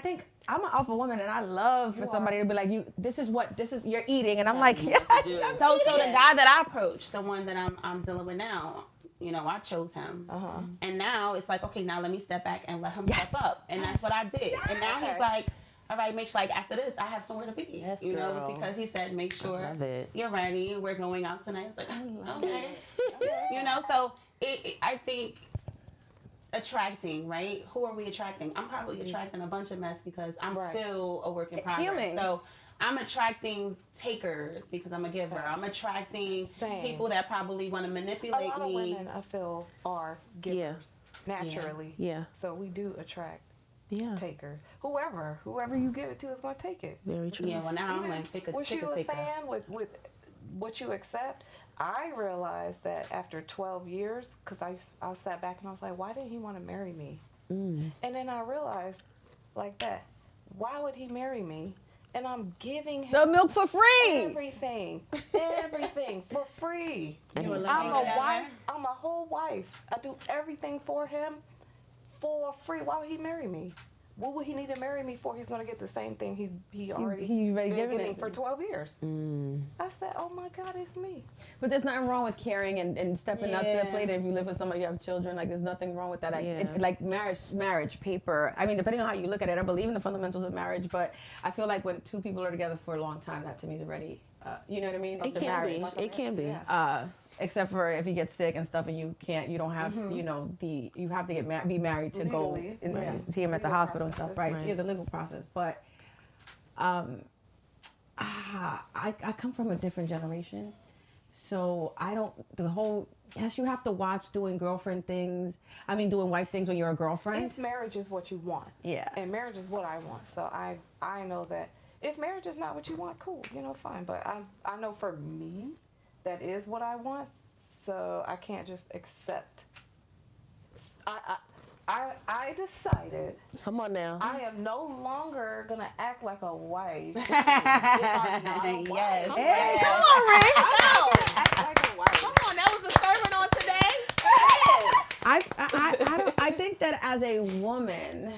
think I'm an alpha woman, and I love for somebody to be like, this is you're eating, and I'm like, So the guy that I approached, the one that I'm dealing with now, I chose him. And now it's like, okay, now let me step back and let him step up. And that's what I did. And now he's like, all right, make sure, like, after this, I have somewhere to be. Yes, It's because he said, make sure you're ready. We're going out tonight. It's like, okay. So I think attracting, right? Who are we attracting? I'm probably attracting a bunch of mess because I'm still a work in progress. Healing. So I'm attracting takers because I'm a giver. I'm attracting people that probably want to manipulate me. A lot of women, I feel, are givers naturally. Yeah. So we do attract takers. Whoever you give it to is going to take it. Very true. Yeah, well, now I'm going to pick a taker. What you were saying with what you accept, I realized that after 12 years, because I sat back and I was like, why didn't he want to marry me? And then I realized, like that, why would he marry me? And I'm giving him the milk for free. Everything for free. I'm a wife. I'm a whole wife. I do everything for him for free. Why would he marry me? What would he need to marry me for? He's going to get the same thing he's already been getting for 12 years. I said, oh my God, it's me. But there's nothing wrong with caring and stepping up to the plate. If you live with somebody, you have children, like there's nothing wrong with that. Like marriage paper. I mean, depending on how you look at it, I believe in the fundamentals of marriage, but I feel like when two people are together for a long time, that to me is already, you know what I mean? It can be. Except for if you get sick and stuff and you don't have, you have to be married to go and see him at the hospital and stuff, right? So, the legal process. But I come from a different generation. So yes, you have to watch doing doing wife things when you're a girlfriend. If marriage is what you want. Yeah. And marriage is what I want. So I know that if marriage is not what you want, cool, fine. But I know for me, that is what I want, so I can't just accept. I decided. Come on now. I am no longer gonna act like a wife. Yes. Hey, come on, Rick. Act like a wife. Come on, that was a sermon on today. I think that as a woman,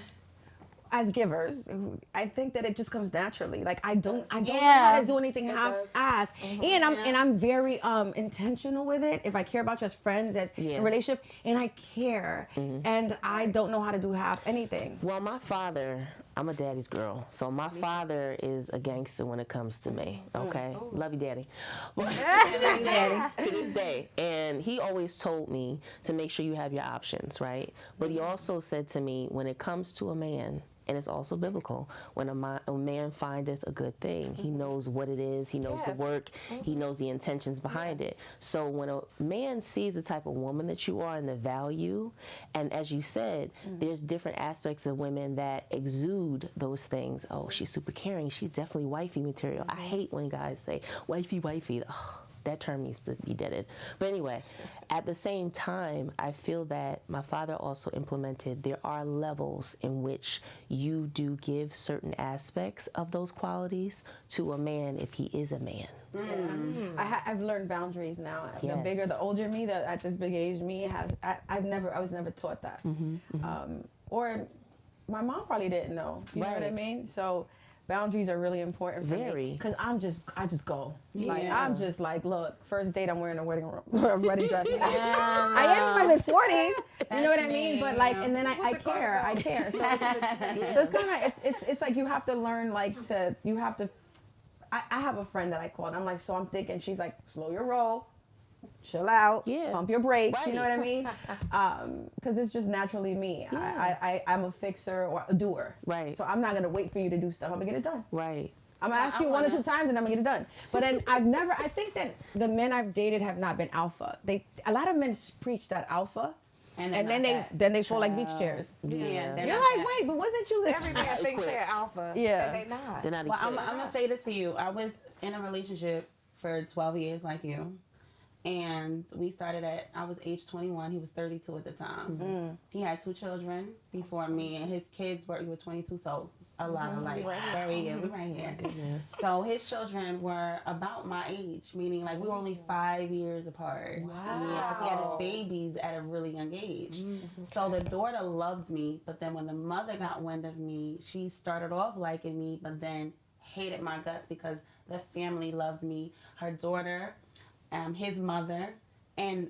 as givers, I think that it just comes naturally. Like I don't know how to do anything half-ass, and I'm very intentional with it. If I care about you as friends, as a relationship, and I care, and I don't know how to do half anything. Well, my father, I'm a daddy's girl, so my father is a gangster when it comes to me. Okay, love you, daddy. To this day, and he always told me to make sure you have your options, right? But he also said to me, when it comes to a man. And it's also biblical. When a man findeth a good thing, he knows what it is, he knows the work, he knows the intentions behind it. So when a man sees the type of woman that you are and the value, and as you said, there's different aspects of women that exude those things. Oh, she's super caring, she's definitely wifey material. I hate when guys say, wifey, wifey. Ugh. That term needs to be deaded. But anyway, at the same time, I feel that my father also implemented there are levels in which you do give certain aspects of those qualities to a man if he is a man. Yeah. I've learned boundaries now. Yes. The older me, at this big age me I was never taught that. Or my mom probably didn't know. You know what I mean? So boundaries are really important for me because I just go. Like I'm just like, look, first date I'm wearing a wedding dress. I am in my mid-40s. You know what I mean? But like, and then I care. So it's kind of it's like you have to learn I have a friend that I call and I'm like, so I'm thinking, she's like, slow your roll. Chill out, pump your brakes, you know what I mean? Because it's just naturally me. I'm a fixer or a doer. Right. So I'm not going to wait for you to do stuff. I'm going to get it done. Right. I'm going to ask you one or two times and I'm going to get it done. But then I think that the men I've dated have not been alpha. A lot of men preach that alpha. And then they fall like beach chairs. Yeah. You're like, wait, but wasn't you this? Every man thinks they're alpha. Yeah. And they're not. They're not well, I'm going to say this to you. I was in a relationship for 12 years like you. And we started I was age 21. He was 32 at the time. He had 2 children before me, and his kids were 22. So a lot of like we right here. So his children were about my age, meaning like we were only 5 years apart. Wow. Yeah, he had his babies at a really young age. So the daughter loved me, but then when the mother got wind of me, she started off liking me, but then hated my guts because the family loved me. Her daughter, his mother, and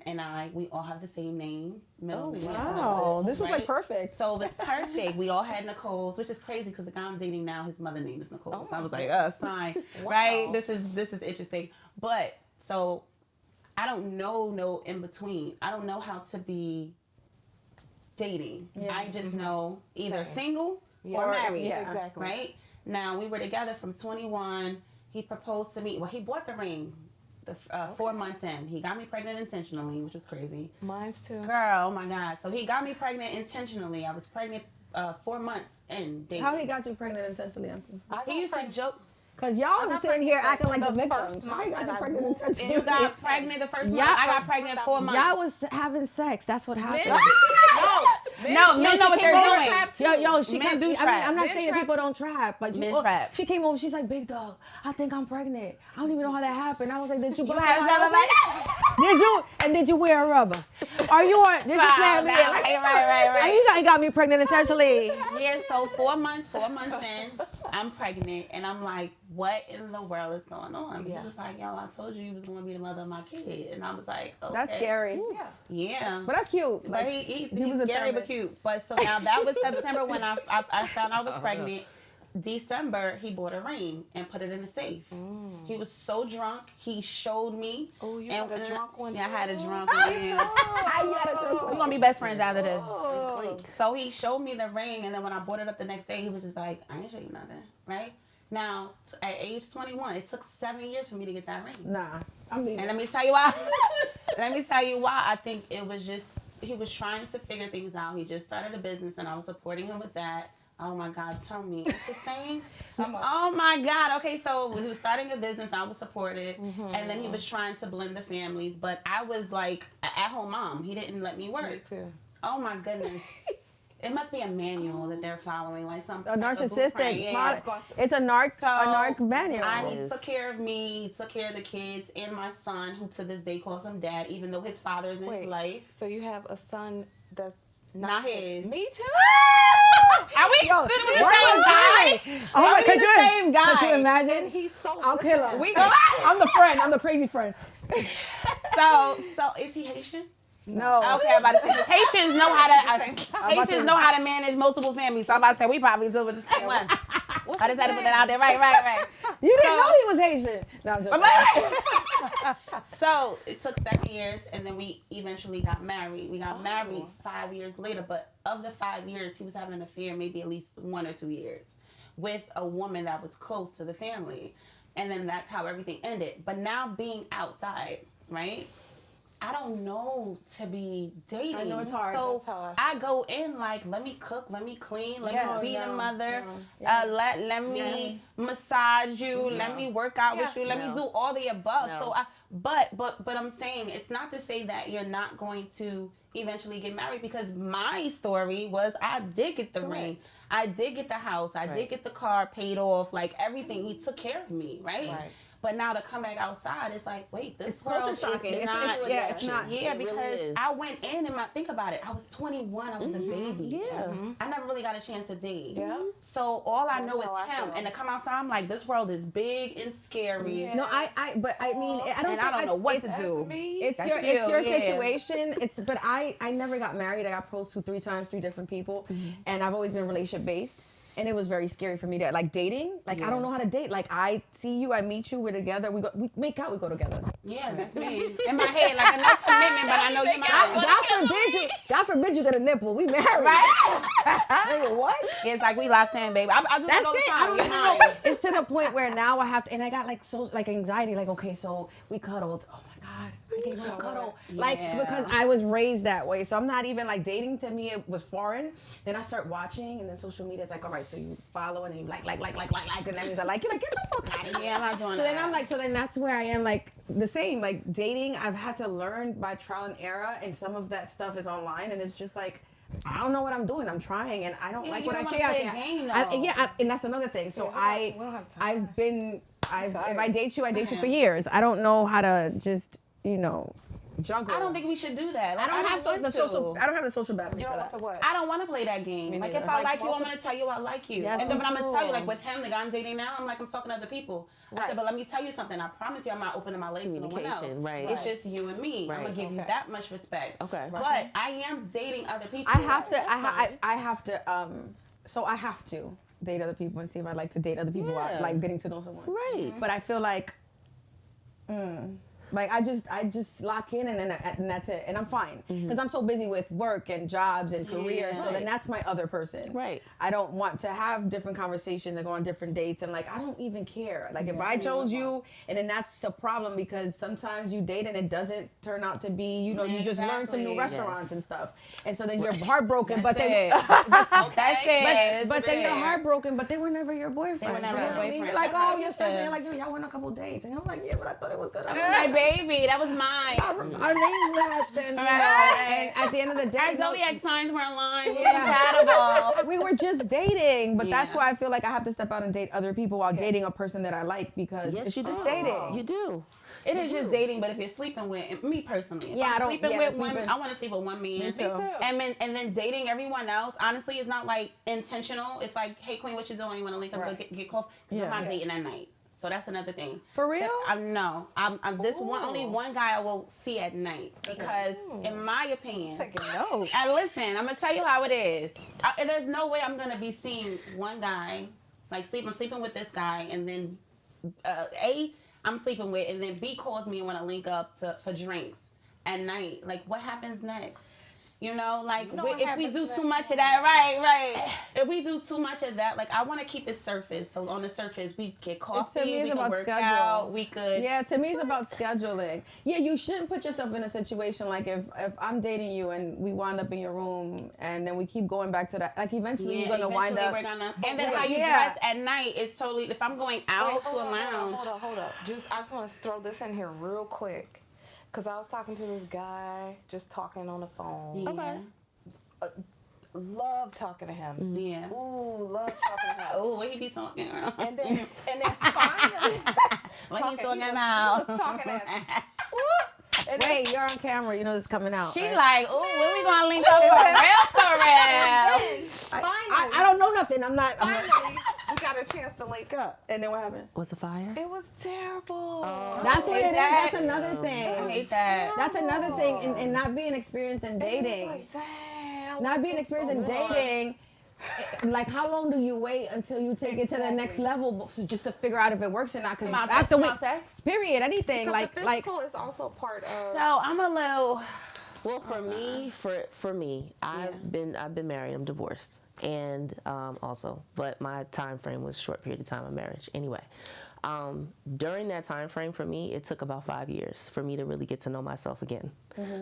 we all have the same name. Wow, this was like perfect. So it's perfect. We all had Nicole's, which is crazy because the guy I'm dating now, his mother name is Nicole. So I was like, fine, right? This is interesting. But so I don't know no in between. I don't know how to be dating. Yeah. I just know either single or married. Yeah, exactly. Right? Now we were together from 21. He proposed to me. Well, he bought the ring. 4 months in, he got me pregnant intentionally, which was crazy. Mine's too. Girl, oh my God. So he got me pregnant intentionally. I was pregnant 4 months in dating. How he got you pregnant intentionally? He used to joke. Because y'all was sitting here acting like the victims. How he got you pregnant intentionally? You got pregnant the first month. I got pregnant 4 months. Y'all was having sex. That's what happened. No, men know what they're doing. Yo, she men can't do I mean, trap. I'm not Men saying trap. people don't trap, but trap. She came over. She's like, "Big dog, I think I'm pregnant. I don't even know how that happened." I was like, "Did you?" You have that? Did you? And did you wear a rubber? Are you on? Did you plan me? Like, right. And you got me pregnant intentionally. Yeah. So 4 months in, I'm pregnant, and I'm like, what in the world is going on? He was like, yo, I told you was going to be the mother of my kid. And I was like, okay. That's scary. Yeah. But that's cute. But Like, he was scary but cute. But so now that was September when I found I was pregnant. December, he bought a ring and put it in a safe. He was so drunk, he showed me. Oh, you had a drunk one? Yeah, I had a drunk one. We're going to be best friends after this. So he showed me the ring, and then when I brought it up the next day, he was just like, I ain't show you nothing, right? Now, at age 21, it took 7 years for me to get that ring. Nah, I'm leaving. And let me tell you why. I think it was just, he was trying to figure things out. He just started a business, and I was supporting him with that. Oh my God, tell me. It's the same? Oh my God. Okay, so he was starting a business. I was supportive. And then he was trying to blend the families. But I was like an at-home mom. He didn't let me work. Me too. Oh my goodness. It must be a manual that they're following, like some a narcissistic. Yeah. It's a narc manual. He took care of me, took care of the kids, and my son, who to this day calls him dad, even though his father is in his life. So you have a son that's not his. Me too. Are we sitting with the same guy? Oh my, could you imagine? And he's so I'll kill him. We go. I'm the friend. I'm the crazy friend. So is he Haitian? No. Okay, I'm about to say Haitians know how to manage multiple families. So I'm about to say we probably deal with the same one. I just had to put that out there. Right. You didn't know he was Haitian. No, I'm joking. So it took 7 years, and then we eventually got married. We got married 5 years later, but of the 5 years, he was having an affair maybe at least 1 or 2 years with a woman that was close to the family. And then that's how everything ended. But now being outside, right? I don't know to be dating. I know it's hard. So I go in like, let me cook, let me clean, let me be the mother, let me massage you, let me work out with you, let me do all the above. So but I'm saying it's not to say that you're not going to eventually get married, because my story was I did get the ring. I did get the house. I did get the car paid off, like everything. He took care of me, right? But now to come back outside, it's like, wait, this world is not. It's not. Yeah, because I went in and think about it. I was 21. I was a baby. Yeah. I never really got a chance to date. Yeah. So all I know is him. And to come outside, I'm like, this world is big and scary. Yeah. No, I mean, I don't know what to do. It's your situation. But I never got married. I got proposed to 3 times, 3 different people, and I've always been relationship based. And it was very scary for me to like dating. Like I don't know how to date. Like I see you, I meet you, we're together. We make out, we go together. Yeah, that's me. In my head, like no commitment, but I know you're my God forbid you get a nipple. We married. Right? What? Yeah, it's like we locked in, baby. I do that's all the it. time. I don't even know. It's to the point where now I have to, and I got like so like anxiety. Like okay, so we cuddled. Oh my God, I gave her a cuddle. Like because I was raised that way. So I'm not even like dating to me. It was foreign. Then I start watching, and then social media is like, all right, so you follow and then you like, and that means I like you. Like get the fuck out of here. Yeah, I'm not doing that. So then I'm like, so then that's where I am like the same. Like dating, I've had to learn by trial and error, and some of that stuff is online, and it's just like I don't know what I'm doing. I'm trying, and I don't like what I say out there. And that's another thing. So if I date you, I date you for years. I don't know how to just, juggle. I don't think we should do that. Like, I don't have the social battery for that. I don't want to play that game. Like, if I like you, I'm going to tell you I like you. Yes, and then, but I'm going to tell you, like, with him, the guy I'm dating now, I'm talking to other people. I said, but let me tell you something. I promise you I'm not opening my legs to no one else. Right. It's just you and me. I'm going to give you that much respect. Okay. But I am dating other people. I have to date other people and see if I like to date other people while, like, getting to know someone. Right. But I feel like, like I just lock in and that's it, and I'm fine because I'm so busy with work and jobs and career. So then that's my other person. Right. I don't want to have different conversations and go on different dates, and like I don't even care. Like if I chose you, and then that's the problem because sometimes you date and it doesn't turn out to be. You just learn some new restaurants and stuff, and so then you're heartbroken. But then you're heartbroken. But they were never your boyfriend. They were never your boyfriend. You're like, oh, you're special. You're like, y'all went on a couple dates, and I'm like, yeah, but I thought it was good. Baby, that was mine. Our names matched, and at the end of the day, our zodiac signs were aligned. Compatible. We were just dating, but that's why I feel like I have to step out and date other people while dating a person that I like because it's just dating. You do. It is just dating, but if you're sleeping with me personally, if I'm sleeping with one, I want to sleep with one man. Me too. And then dating everyone else, honestly, is not like intentional. It's like, hey Queen, what you doing? You want to link up, get coffee? Because I'm not dating at night. So that's another thing. For real? I'm only one guy I will see at night because, in my opinion, taking notes. And listen, I'm gonna tell you how it is. There's no way I'm gonna be seeing one guy I'm sleeping with this guy, and then I'm sleeping with, and then B calls me and want to link up for drinks at night. Like, what happens next? If we do too much of that, right. If we do too much of that, like, I want to keep it surface. So on the surface, we get coffee, we can work out, we could. Yeah, to me, it's about scheduling. Yeah, you shouldn't put yourself in a situation like if I'm dating you and we wind up in your room and then we keep going back to that. Like, eventually you're going to wind up. And then how you dress at night is totally, if I'm going out to a lounge. Hold up. I just want to throw this in here real quick. Because I was talking to this guy, just talking on the phone. Yeah. Okay. Love talking to him. Yeah. Ooh, love talking to him. Ooh, what he be talking about? And then finally, what he talking about? He was talking to him. Wait, you're on camera. You know this is coming out. She right? like, ooh, when we gonna link up for real? I don't know nothing. Finally, we got a chance to link up. And then what happened? Was it fire? It was terrible. That's what it is. That's another thing. I hate that. That's another thing. And not being experienced in dating. Like, damn, not being experienced in dating. Like, how long do you wait until you take it to the next level just to figure out if it works or not? Because after sex, period, anything because the physical is also part of. So I'm a little. Well, for me, I've been married. I'm divorced, and but my time frame was a short period of time of marriage. Anyway, during that time frame for me, it took about 5 years for me to really get to know myself again.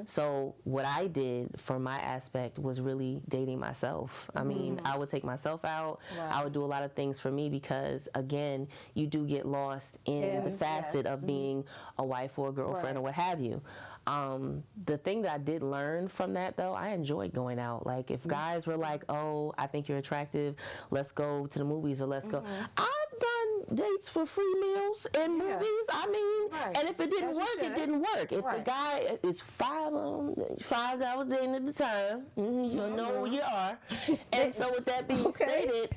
So what I did for my aspect was really dating myself. I mean, I would take myself out. Right. I would do a lot of things for me because, again, you do get lost in the facet of being a wife or a girlfriend or what have you. The thing that I did learn from that, though, I enjoyed going out. Like, if guys were like, oh, I think you're attractive, let's go to the movies or let's go. I've done dates for free meals and movies. I mean, and if it didn't work, it didn't work. If the guy is five I was dating at the time, you know who you are. And so with that being stated,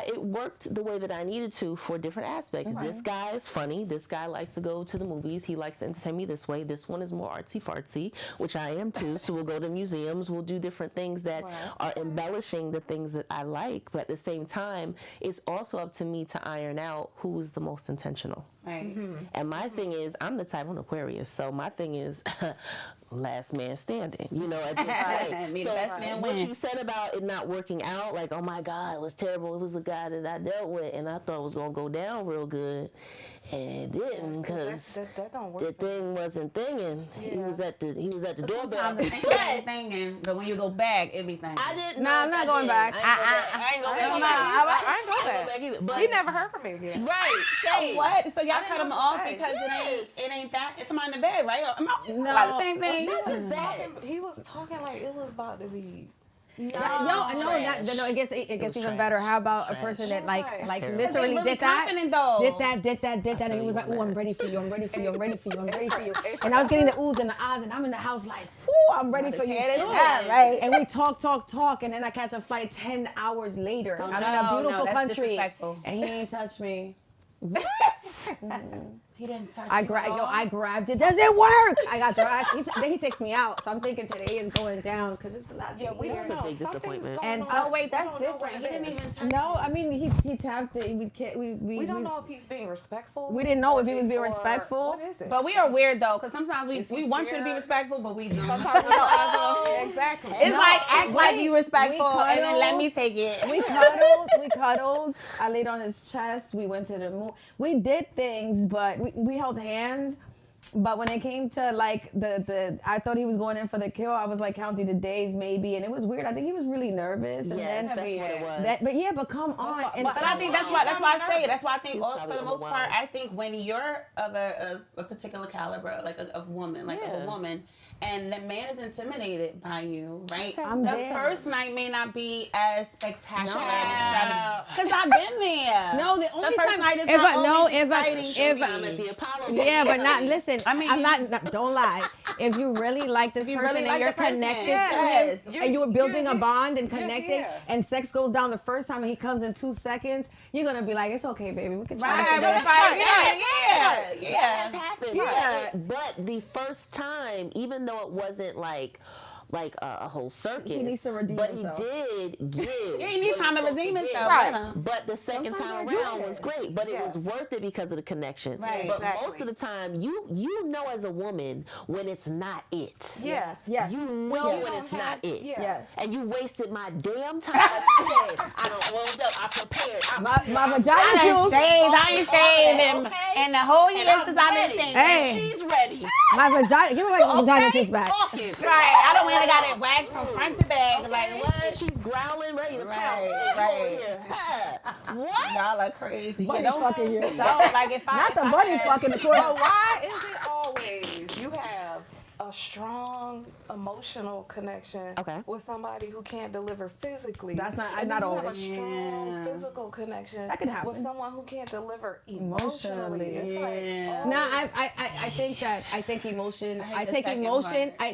it worked the way that I needed to for different aspects. This guy is funny. This guy likes to go to the movies. He likes to entertain me this way. This one is more artsy-fartsy, which I am too. So we'll go to museums. We'll do different things that are embellishing the things that I like. But at the same time, it's also up to me to iron out who's the most intentional. Right. And my thing is, I'm the type, I'm Aquarius. So my thing is, last man standing. You know, at this point. So what you said about it not working out, like, oh my God, it was terrible. It was a guy that I dealt with, and I thought it was gonna go down real good, and it didn't because the thing wasn't thinging. He was at the doorbell. Thinking, but when you go back, everything. I didn't. No, I'm not going back. I ain't going back. I ain't going back. But he never heard from me again. Right. Say what? So y'all cut him off because it ain't that. It's somebody in the bed, right? No, the same thing. He was talking like it was about to be. No, it gets even better. How about a person that like literally really did that, though. and he was like, "Oh, I'm ready for you. I'm ready for you. I'm ready for you. I'm ready for you." And I was getting the oohs and the ahs, and I'm in the house like, "Ooh, I'm ready for you too." Right? And we talk, and then I catch a flight 10 hours later. I'm in a beautiful country, and he ain't touched me. What? He didn't touch I grabbed it. Does it work? I got the. Then he takes me out. So I'm thinking today is going down because it's the last day. We don't know. A big disappointment. And that's different. He didn't even touch. No, I mean he tapped it. We don't know if he's being respectful. We didn't know if he was being respectful. What is it? But we are weird though, because sometimes we want you to be respectful, but we don't. Sometimes we don't. Exactly. It's act like you respectful, and then let me take it. We cuddled. I laid on his chest. We went to the moon. We did things, but we held hands. But when it came to like the I thought he was going in for the kill. I was like counting the days maybe, and it was weird. I think he was really nervous. And then that's what it was. But come on. But I think that's why I say it. That's why I think for the most part, I think when you're of a particular caliber, like a woman, of a woman, and the man is intimidated by you, right? The first night may not be as spectacular because I've been there. No, the only first time night is not yeah, but not listen. I mean, I'm not. Don't lie. If you really like this person and you're connected to him, and you were building a bond and connecting, and sex goes down the first time, and he comes in 2 seconds, you're gonna be like, it's okay, baby. We can try this again. Yeah. That has happened. Yeah. But the first time, even though it wasn't like a whole circus. He needs to redeem himself. But he did give. He needs time to redeem himself. Right. But the second time around was great. But it was worth it because of the connection. Right. But most of the time, you know as a woman when it's not it. Yes. You know when it's not it. Yes. And you wasted my damn time. Like I said, I don't warmed up. I prepared. My vagina juice. I ain't shaved and the whole year since I've been shaving. Hey. She's ready. My vagina. Give me my vagina juice back. Right. I don't want to got it waxed from front to back. Like what? She's growling, ready to pounce. Right. What? Y'all are crazy. Bunny fucking you. Don't like if I. Not the bunny fucking the corner. But why is it always you have a strong emotional connection with somebody who can't deliver physically? That's not always. Have a strong physical connection that could happen with someone who can't deliver emotionally. It's like, no, I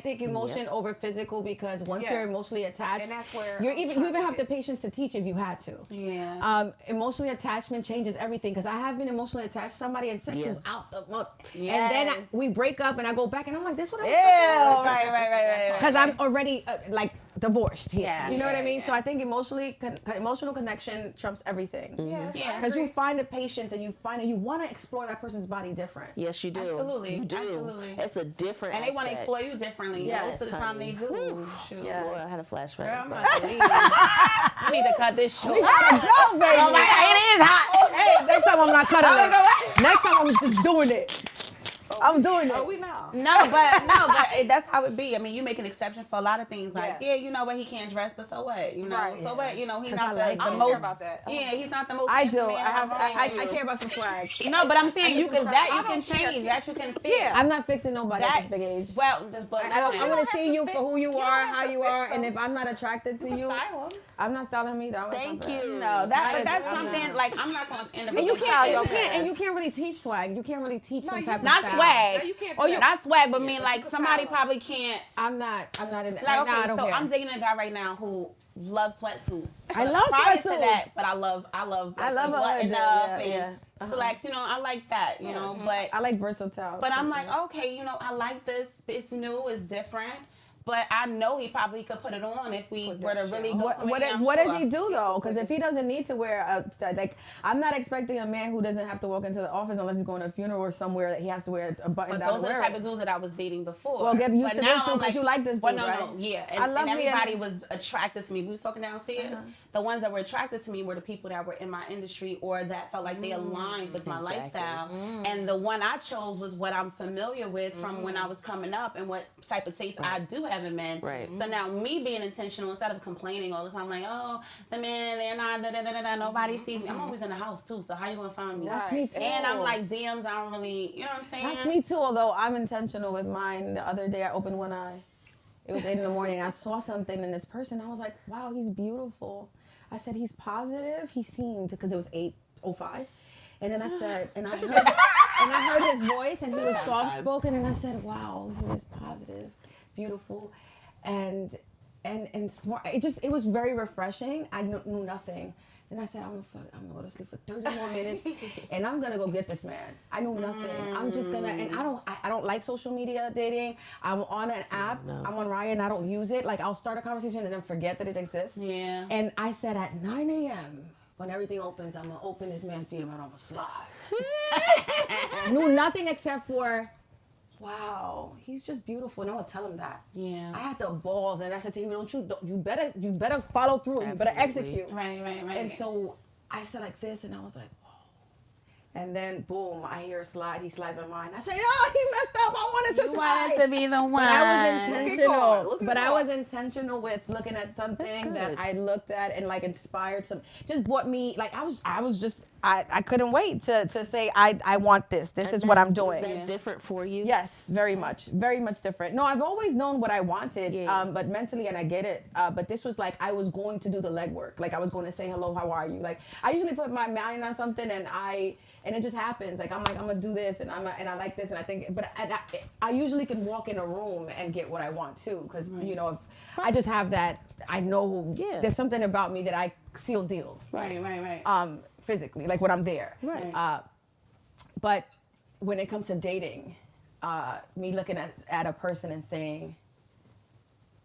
think emotion over physical, because once you're emotionally attached, and that's where you even have the patience to teach if you had to. Yeah. Emotionally attachment changes everything, because I have been emotionally attached to somebody and sex was out the mouth. Yes. And then we break up and I go back and I'm like, this what I was right. Because I'm already divorced here. Yeah. You know what I mean? So I think emotional connection trumps everything. Because you find the patience and you want to explore that person's body different. Yes, you do. Absolutely. You do. Absolutely. It's a different and they want to explore you differently. Yes. Most of the time they do. Shoot. Yeah. Boy, I had a flashback. Girl, I'm about to leave. I need to cut this short. We gotta go, baby. Oh my God, it is hot. Hey, next time I'm not cutting it. Next time I'm just doing it. I'm doing it. we know. No, but that's how it be. I mean, you make an exception for a lot of things. Like, you know what, he can't dress, but so what? You know, so what? You know, he's not the most. Care about that. Yeah, he's not the most. I do. Man I care about some swag. No, but I'm saying you can change. That you can fix. I'm not fixing nobody at this big age. Well, I want to see you for who you are, how you are, and if I'm not attracted to you, I'm not styling me. Thank you. No, that's something like I'm not going to end up. And you can't really teach swag. You can't really teach some type of style. Swag. No, you can't. Not swag, but mean like somebody probably can't. I'm not in that. Like, okay, I don't care. I'm dating a guy right now who loves sweatsuits. I love Prior sweatsuits. to that, but I love button up and select. You know, I like that. You know, but I like versatile. But I'm like, okay, you know, I like this. It's new. It's different. But I know he probably could put it on if we were to really go. What does he do though? Because if he doesn't need to wear I'm not expecting a man who doesn't have to walk into the office unless he's going to a funeral or somewhere that he has to wear a button down. But those are the type of dudes that I was dating before. Well, get used to this dude because you like this dude, right? Yeah. And everybody was attracted to me. We was talking downstairs. The ones that were attracted to me were the people that were in my industry or that felt like they aligned with my lifestyle. And the one I chose was what I'm familiar with from when I was coming up and what type of taste I do have in men. Right. So now me being intentional instead of complaining all the time, like, oh, the men, they're not, nobody sees me. I'm always in the house too, so how you gonna find me? That's me too. And I'm like, DMs, I don't really, you know what I'm saying? That's me too, although I'm intentional with mine. The other day I opened one eye. It was 8 in the morning. I saw something in this person. I was like, wow, he's beautiful. I said, he's positive. He seemed, because it was 8:05. And then I said, and I heard his voice, and he was soft spoken. And I said, wow, he is positive, beautiful, and smart. It was very refreshing. I knew nothing. And I said, I'm gonna go to sleep for 30 more minutes, and I'm gonna go get this man. I knew nothing. I'm just gonna, and I don't like social media dating. I'm on an app. No. I'm on Ryan. I don't use it. Like, I'll start a conversation and then forget that it exists. Yeah. And I said at 9 a.m. when everything opens, I'm gonna open this man's DM and I'm gonna slide. Knew nothing except for, wow, he's just beautiful, and I would tell him that. Yeah. I had the balls, and I said to him, you better follow through. Absolutely. You better execute. Right. And so I said like this, and I was like, whoa. And then boom, I hear a slide. He slides on mine. I say, oh, he messed up. I wanted to slide. You wanted to be the one. But I was intentional. I was intentional with looking at something that I looked at and like inspired some. Just brought me, like, I couldn't wait to say I want this. This is what I'm doing. Was that different for you? Yes, very much different. No, I've always known what I wanted, but mentally, and I get it. But this was like I was going to do the legwork. Like I was going to say hello, how are you? Like I usually put my mind on something, and it just happens. Like I'm gonna do this, and I like this, and I think. But I usually can walk in a room and get what I want too, because if I just have that. I know there's something about me that I seal deals. Right. Physically, like when I'm there. Right. But when it comes to dating, me looking at a person and saying,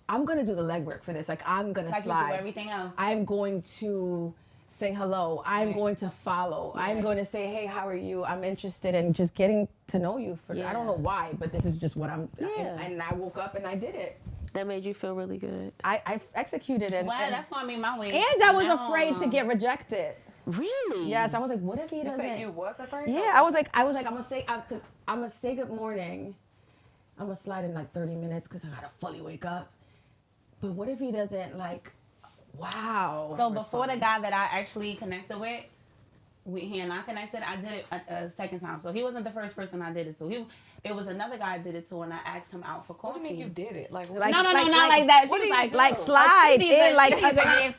I'm going to do the legwork for this. Like, I'm going to slide. Like you do everything else. I'm going to say hello. I'm going to follow. Right. I'm going to say, hey, how are you? I'm interested in just getting to know you. I don't know why, but this is just what I'm, and I woke up and I did it. That made you feel really good. I executed it. Well, that's what I mean, my way. And I was afraid to get rejected. Really? Yes, I was like, what if he doesn't? You said you was afraid? Yeah, I was like, I'm gonna say good morning. I'm gonna slide in like 30 minutes because I gotta fully wake up. But what if he doesn't like? Wow. So before the guy that I actually connected with, he and I connected. I did it a second time. So he wasn't the first person I did it to. It was another guy I did it to, and I asked him out for coffee. What do you mean you did it? Like no, not like that. She was like slide in, like okay.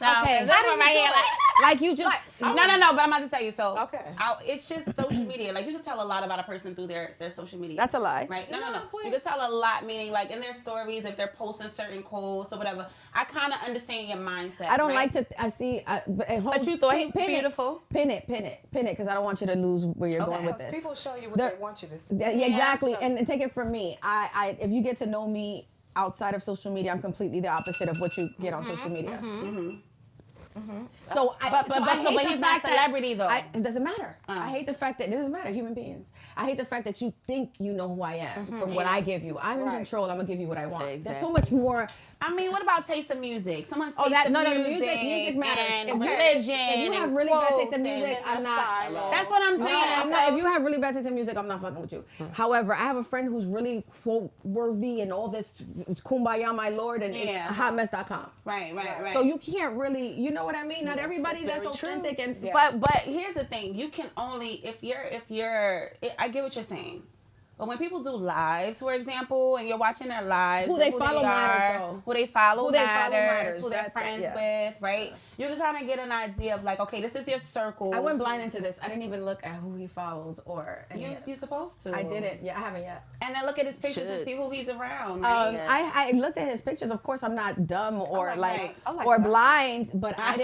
Like you just no. But I'm about to tell you. So okay, it's just social media. Like you can tell a lot about a person through their social media. That's a lie. Right? No. You can tell a lot, meaning like in their stories, if they're posting certain quotes or whatever. I kind of understand your mindset. I don't like to. I see. But you thought he was beautiful. Pin it, because I don't want you to lose where you're going with this. People show you what they want you to see. Yeah, exactly. And take it from me. I if you get to know me outside of social media, I'm completely the opposite of what you get on social media. So, but he's not a celebrity though. It doesn't matter. I hate the fact that it doesn't matter. Human beings. I hate the fact that you think you know who I am from what I give you. I'm in control. I'm gonna give you what I want. Exactly. There's so much more. I mean, what about taste of music? Someone's taste of music matters. And religion. If you have really bad taste in music, I'm not. That's what I'm saying. No, I'm not. If you have really bad taste in music, I'm not fucking with you. However, I have a friend who's really quote worthy and all this. It's kumbaya, my lord, and hotmess.com. Right. So you can't really, you know what I mean? Not everybody's as authentic and. But here's the thing: you can only if you're. I get what you're saying. But when people do lives, for example, and you're watching their lives, who they follow matters. Who they follow matters. Who they're friends with, right? You can kind of get an idea of like, okay, this is your circle. I went blind into this. I didn't even look at who he follows or. You're supposed to. I didn't. Yeah, I haven't yet. And then look at his pictures and see who he's around. Right? I looked at his pictures. Of course, I'm not dumb or or blind, but I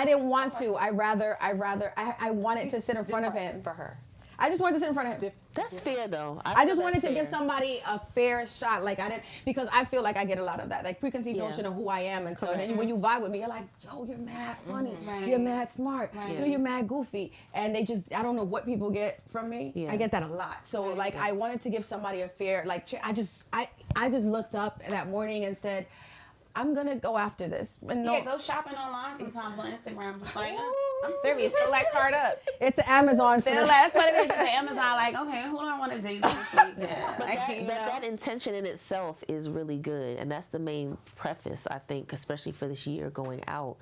didn't want to. I wanted to sit in front of him for her. I just wanted to sit in front of him. That's fair though. I just wanted to give somebody a fair shot. Like because I feel like I get a lot of that, like preconceived notion of who I am. And so then when you vibe with me, you're like, yo, you're mad funny. You're mad smart. You're mad goofy. And I don't know what people get from me. Yeah. I get that a lot. So I wanted to give somebody a fair, I just looked up that morning and said, I'm going to go after this. Go shopping online sometimes on Instagram. Just like, I'm serious. Fill that card up. It's Amazon. That's what it is. It's Amazon. Like, okay, who do I want to date this week? But that intention in itself is really good. And that's the main preface, I think, especially for this year going out.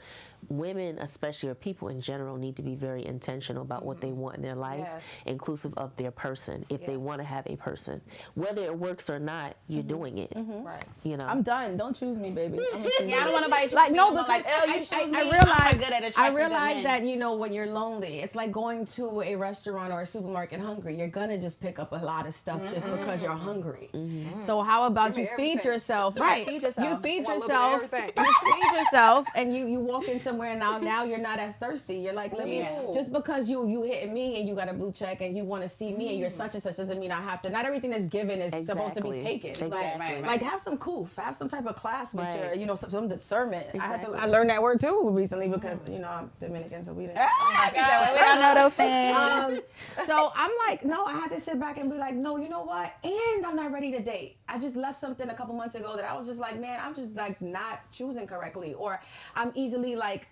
women, especially, or people in general, need to be very intentional about what they want in their life, inclusive of their person. If they want to have a person, whether it works or not, you're doing it. Right. You know, I'm done. Don't choose me, baby. I don't want nobody like no, because because I realize that when you're lonely, it's like going to a restaurant or a supermarket hungry. You're gonna just pick up a lot of stuff just because you're hungry. So how about you feed yourself? Right. You feed yourself. You feed yourself, and you walk in somewhere and now you're not as thirsty. You're like, let me just because you hit me and you got a blue check and you want to see me and you're such and such doesn't mean I have to. Not everything that's given is supposed to be taken. So like have some have some type of class with your some discernment. I learned that word too recently because I'm Dominican, so we didn't. We don't know those things. So I'm like, no, I had to sit back and be like, no, you know what? And I'm not ready to date. I just left something a couple months ago that I was just like, man, I'm just like not choosing correctly, or I'm easily like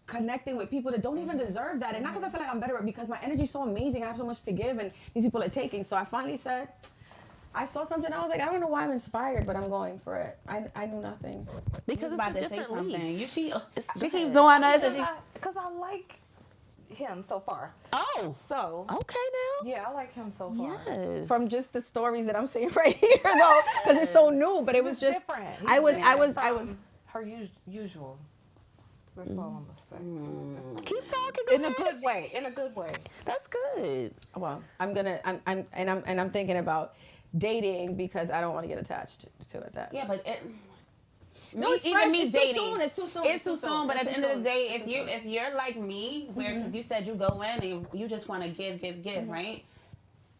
connecting with people that don't even deserve that. And not because I feel like I'm better, but because my energy is so amazing and I have so much to give and these people are taking. So I finally said, I saw something, I was like, I don't know why I'm inspired, but I'm going for it. I knew nothing. Because it's about a to say different something. leaf. She keeps doing that. Because I like him so far. Oh, So okay now. yeah, I like him so far. Yes. From just the stories that I'm seeing right here, though, because it's so new. But it was just different. I was Her usual. That's all I'm gonna say. Keep talking. In a good way. In a good way. That's good. well. I'm thinking about dating because I don't want to get attached to it. Yeah, but it's dating. Too soon. It's too soon. It's too soon. But at the end of the day, if you're like me, where cause you said you go in and you just want to give, right?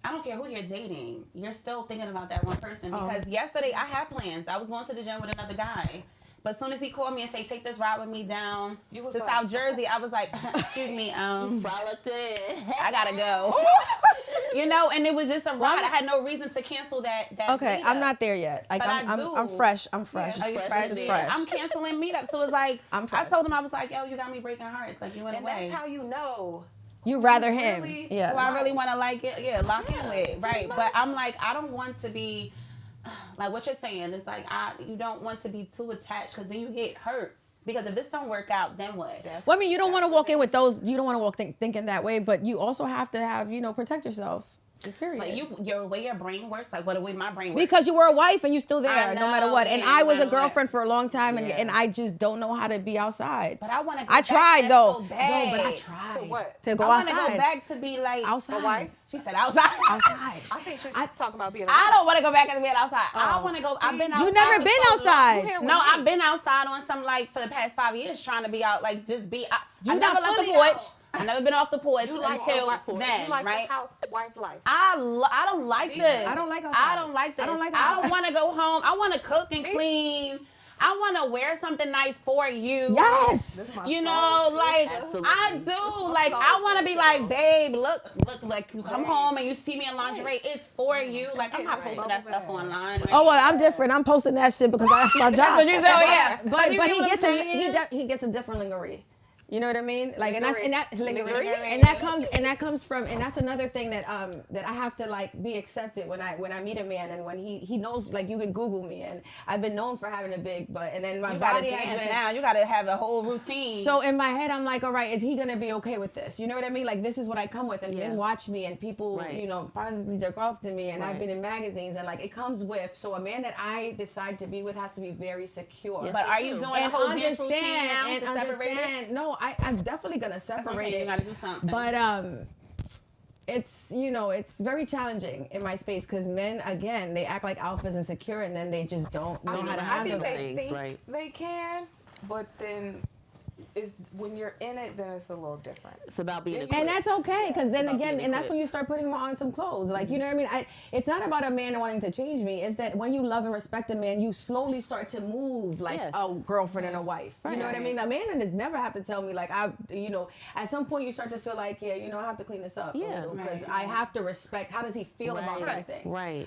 I don't care who you're dating. You're still thinking about that one person because yesterday I had plans. I was going to the gym with another guy. But as soon as he called me and said, take this ride with me down to South Jersey, I was like, excuse me, I gotta go. And it was just a ride. I had no reason to cancel that Okay, meetup. I'm not there yet. Like, But I'm fresh. I'm fresh. Are you fresh? fresh? I'm canceling meetups. So it's like, I told him, I was like, yo, you got me breaking hearts. Like, you went away. And that's how you know. You rather him. Really, yeah. Who I really want to lock in with. Right. But I'm like, I don't want to be, like what you're saying, it's like you don't want to be too attached because then you get hurt. Because if this don't work out, then what? Well, I mean, you don't want to walk in with those. You don't want to walk thinking that way, but you also have to have protect yourself. Just period. Like the way your brain works, like what the way my brain works. Because you were a wife and you're still there, no matter what. And I was a girlfriend for a long time, and I just don't know how to be outside. But I want to. I tried though. So bad. No, but I tried. So what? To go I outside. I want to go back to be like outside. A wife? She said outside. Outside. I think she's talking about being. I don't want to go back and be outside. I want to go. I've been outside. You never been outside. No, I've been outside on some for the past 5 years trying to be out, like just be. I never left the porch. I've never been off the porch until then, you like right? the housewife life. I don't like this. I don't like outside. I don't like this. I don't want to go home. I want to cook and clean. I want to wear something nice for you. Yes. I do. Like, I want to be like, babe, look, like you come home and you see me in lingerie. It's for you. Like, I'm not posting that stuff online. Right? Oh, well, I'm different. I'm posting that shit because that's my job. That's what you say, yeah. But he gets a different lingerie. You know what I mean? Like, and that comes from, and that's another thing that I have to like be accepted when I meet a man, and when he knows, like, you can Google me, and I've been known for having a big butt, and then my body has been. Now you gotta have a whole routine. So in my head, I'm like, all right, is he gonna be okay with this? You know what I mean? Like, this is what I come with, and men watch me, and people, possibly jerk off to me, and I've been in magazines, and like it comes with. So a man that I decide to be with has to be very secure. Yes, but are you doing a whole dance routine now to separate it? No, I'm definitely gonna separate it. You gotta do something. But it's it's very challenging in my space because men, again, they act like alphas and secure, and then they just don't know how to handle things. They can, but then is when you're in it, then it's a little different. It's about being and that's okay, because then again, and that's when you start putting on some clothes, like, you know what I mean? It's not about a man wanting to change me. It's that when you love and respect a man, you slowly start to move like a girlfriend and a wife. You know what I mean? A man does never have to tell me, like, at some point you start to feel like, I have to clean this up a little, because I have to respect, how does he feel about certain things? Right.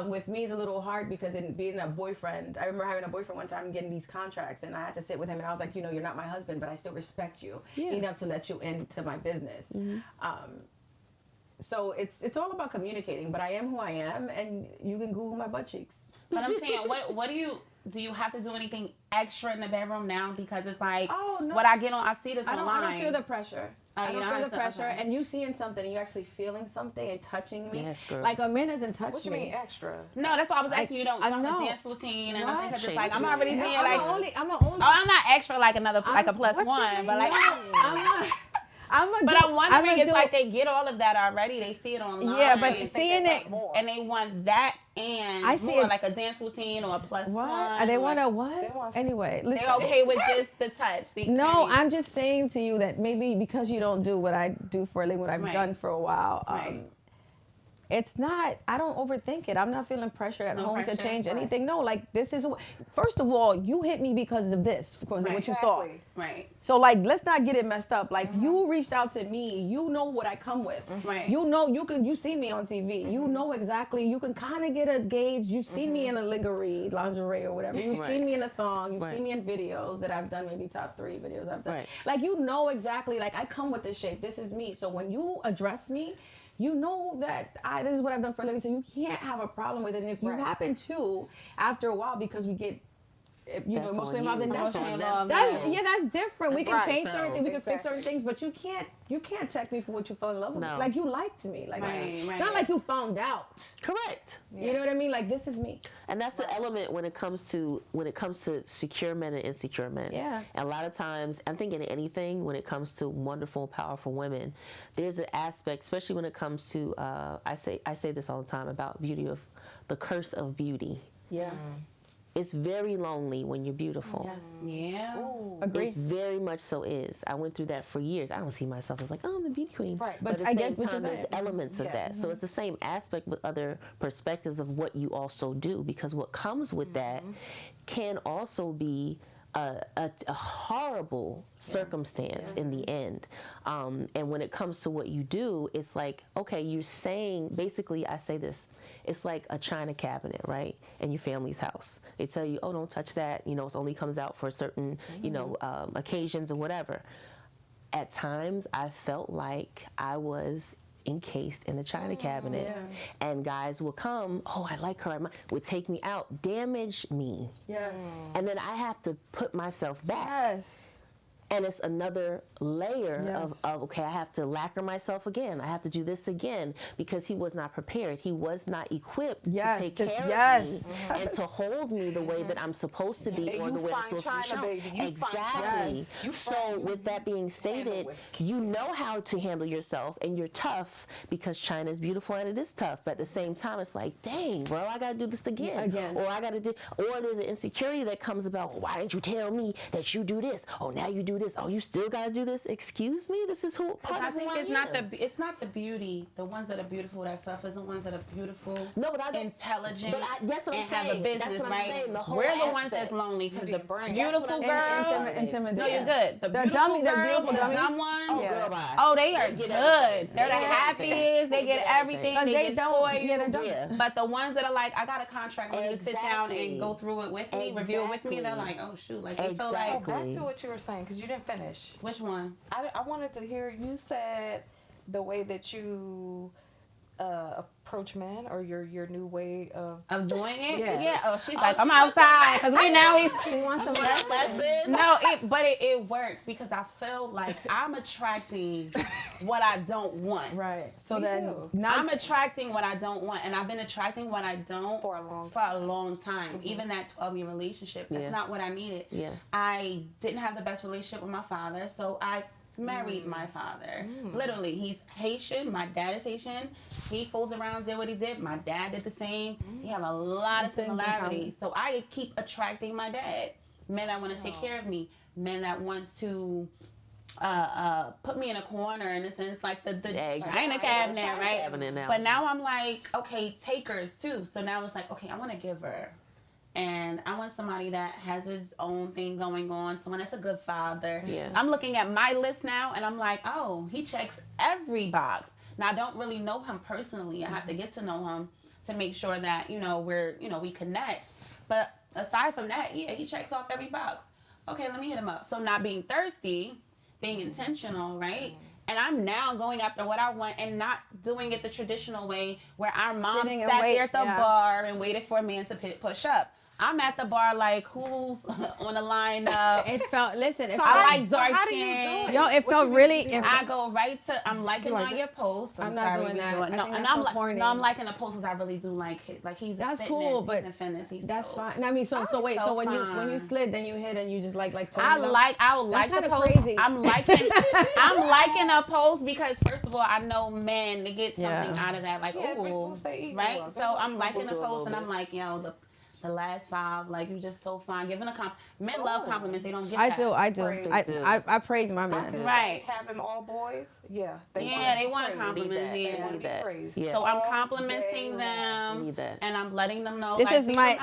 With me, it's a little hard because in being a boyfriend, I remember having a boyfriend one time and getting these contracts, and I had to sit with him, and I was like, you're not my husband, but I still respect you enough to let you into my business. So it's all about communicating, but I am who I am, and you can Google my butt cheeks. But I'm saying, what do you, do you have to do anything extra in the bedroom now? Because it's like, what I get on, I see this online. I don't feel the pressure. I don't feel the pressure, and you seeing something, and you actually feeling something and touching me. Yes, girl. Like a man doesn't touch me. What you mean extra? No, that's why I was asking you. Don't a dance routine and nothing, because it's like I'm already seeing like. I'm not extra like another like a plus one, but like But I'm wondering, it's like they get all of that already. They see it online. Yeah, but seeing it, and they want that and I see more like a dance routine or a plus one. They want a what? Anyway, listen. They're okay with just the touch. No, I'm just saying to you that maybe because you don't do what I do for a living, what I've done for a while. It's not, I don't overthink it. I'm not feeling pressured at home to change anything. No, like this is, first of all, you hit me because of this, because of what you saw. Right. So like, let's not get it messed up. Like you reached out to me, you know what I come with. Right. You know, you see me on TV. You know exactly, you can kind of get a gauge. You've seen me in a lingerie or whatever. You've seen me in a thong. You've seen me in videos that I've done, maybe top 3 videos I've done. Like you know exactly, like I come with this shape. This is me. So when you address me, you know that this is what I've done for a living, so you can't have a problem with it. And if you happen to, after a while, because we get, emotionally involved in that's different. We can change certain things, we can fix certain things, but you can't check me for what you fell in love with me. Like you liked me, like not like you found out. Correct. You know what I mean? Like this is me. And that's the element when it comes to secure men and insecure men. Yeah. And a lot of times, I think in anything, when it comes to wonderful, powerful women, there's an aspect, especially when it comes to I say this all the time about beauty, of the curse of beauty. Yeah. It's very lonely when you're beautiful. Yes. Yeah. Ooh. Agree. It very much so is. I went through that for years. I don't see myself as like, I'm the beauty queen. Right. But at the same time, there's elements of that. So it's the same aspect with other perspectives of what you also do, because what comes with that can also be a horrible circumstance in the end. And when it comes to what you do, it's like, okay, you're saying, basically, I say this, it's like a china cabinet, right? In your family's house. They tell you, oh, don't touch that. It only comes out for certain, occasions or whatever. At times, I felt like I was encased in a china cabinet, and guys will come, oh, I like her, would take me out, damage me, and then I have to put myself back, and it's another layer of okay, I have to lacquer myself again, I have to do this again, because he was not prepared, he was not equipped to take care of me and to hold me the way that I'm supposed to be, or the way I'm supposed to be shown. Exactly. So with that being stated, you know how to handle yourself, and you're tough, because China is beautiful and it is tough, but at the same time it's like, dang, bro, I gotta do this again. Or I gotta do, or there's an insecurity that comes about, well, why didn't you tell me that you do this? Oh, now you do this. Oh, you still gotta do this? Excuse me, this is who I think it's not the beauty. The ones that are beautiful that suffers, the ones that are beautiful, intelligent, that's what and I'm have saying. a business, right? We're the ones that's lonely, because the beautiful girls, intimidating. no, you're good. The beautiful girls, the dumb ones, oh, they are good. They're the happiest. They get everything. They get spoiled. But the ones that are like, I got a contract, I want you to sit down and go through it with me, review it with me. They're like, oh shoot, like they feel like. Back to what you were saying, because you didn't finish. Which one? I wanted to hear, you said the way that you approach men, or your new way of doing it. Yeah. Oh, she's like, I'm outside, because we want some lesson. No, but it works, because I feel like I'm attracting what I don't want. Right. So I'm attracting what I don't want, and I've been attracting what I don't for a long time. Even that 12-year relationship, that's not what I needed. Yeah. I didn't have the best relationship with my father, so I married my father. Literally, he's Haitian. My dad is Haitian. He folds around, did what he did. My dad did the same. We have a lot of similarities. So I keep attracting my dad. Men that want to take care of me. Men that want to put me in a corner, in a sense, like the china cabinet, right? But now I'm like, okay, takers too. So now it's like, okay, I want to give her. And I want somebody that has his own thing going on, someone that's a good father. Yeah. I'm looking at my list now, and I'm like, oh, he checks every box. Now, I don't really know him personally. I have to get to know him to make sure that, we connect. But aside from that, he checks off every box. Okay, let me hit him up. So not being thirsty, being intentional, right? And I'm now going after what I want, and not doing it the traditional way where our mom sat there at the bar and waited for a man to push up. I'm at the bar like, who's on the lineup? It felt, listen, if I like dark skin. Yo, it felt really. I go right to. I'm liking on your posts. I'm not doing that. No, and I'm liking the posts because I really do like he's. That's fitness, cool, but that's fine. I mean, so wait, so when you slid, then you hit and you just like. I like the post. Crazy. I'm liking a post because first of all, I know men they get something out of that, like ooh, right. So I'm liking the post and I'm like, the last 5, like you just so fine. Giving a compliment. Men love compliments. They don't get that. I do. I praise my man. Right. Having all boys. Yeah. They want compliments. They want to be praised. So I'm complimenting them, and I'm letting them know. This is my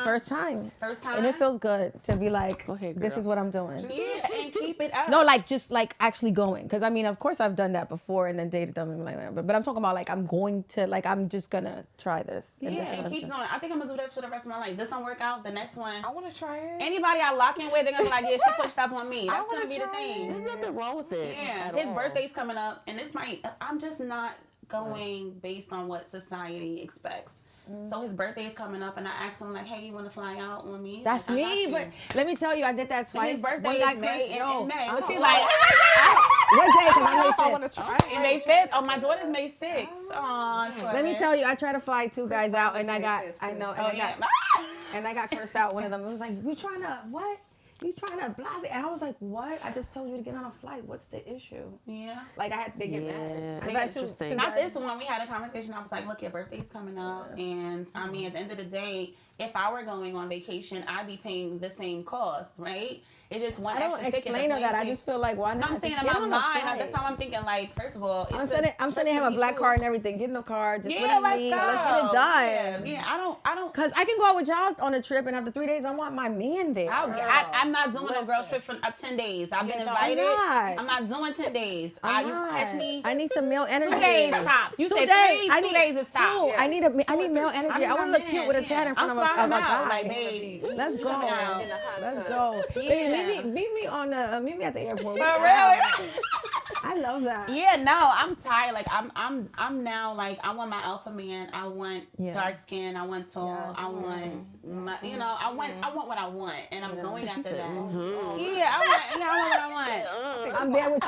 first time. First time. And it feels good to be like, this is what I'm doing. Yeah, and keep it up. No, just actually going. Because I mean, of course I've done that before and then dated them and like, but I'm talking about like I'm going to I'm just gonna try this. And keep going. I think I'm gonna do that for the rest of my life. This don't work out, the next one. I want to try it. Anybody I lock in with, they're gonna be like, yeah, she pushed up on me. That's gonna be the thing. There's nothing wrong with it. Yeah, his birthday's coming up, and I'm just not going based on what society expects. So his birthday is coming up, and I asked him like, "Hey, you want to fly out on me?" That's me, but let me tell you, I did that twice. His birthday is May. What you like? What day? Because I want to try it. May 5th. Oh, my daughter's May 6th. Oh, let me tell you, I tried to fly 2 guys out, and I got cursed out. One of them, it was like, "You trying to what? You trying to blase?" And I was like, "What? I just told you to get on a flight. What's the issue?" Yeah. Like they get mad. They get interesting. Not this one. We had a conversation. I was like, "Look, your birthday's coming up, and I mean, at the end of the day, if I were going on vacation, I'd be paying the same cost, right? It's just one extra ticket." I don't explain that. I just feel like, why not? I'm saying in my mind, that's how I'm thinking. Like, first of all, I'm sending him a black card and everything. Get in the car. Just let's get it done. Yeah, I don't. Because I can go out with y'all on a trip, and after 3 days, I want my man there. I'm not doing a girl trip for 10 days. I've been invited. I'm not doing 10 days. You catch me. I need some male energy. 2 days tops. You said 3. 2 days is tops. I need male energy. I want to look cute with a tan in front of a guy. Like, babe, let's go. Let's go. Meet me meet me at the airport. For real? I love that. Yeah, no, I'm tired. Like I'm now like I want my alpha man. I want dark skin. I want tall. I want I want what I want, and I'm going after that. Yeah, I want what I want. I'm there with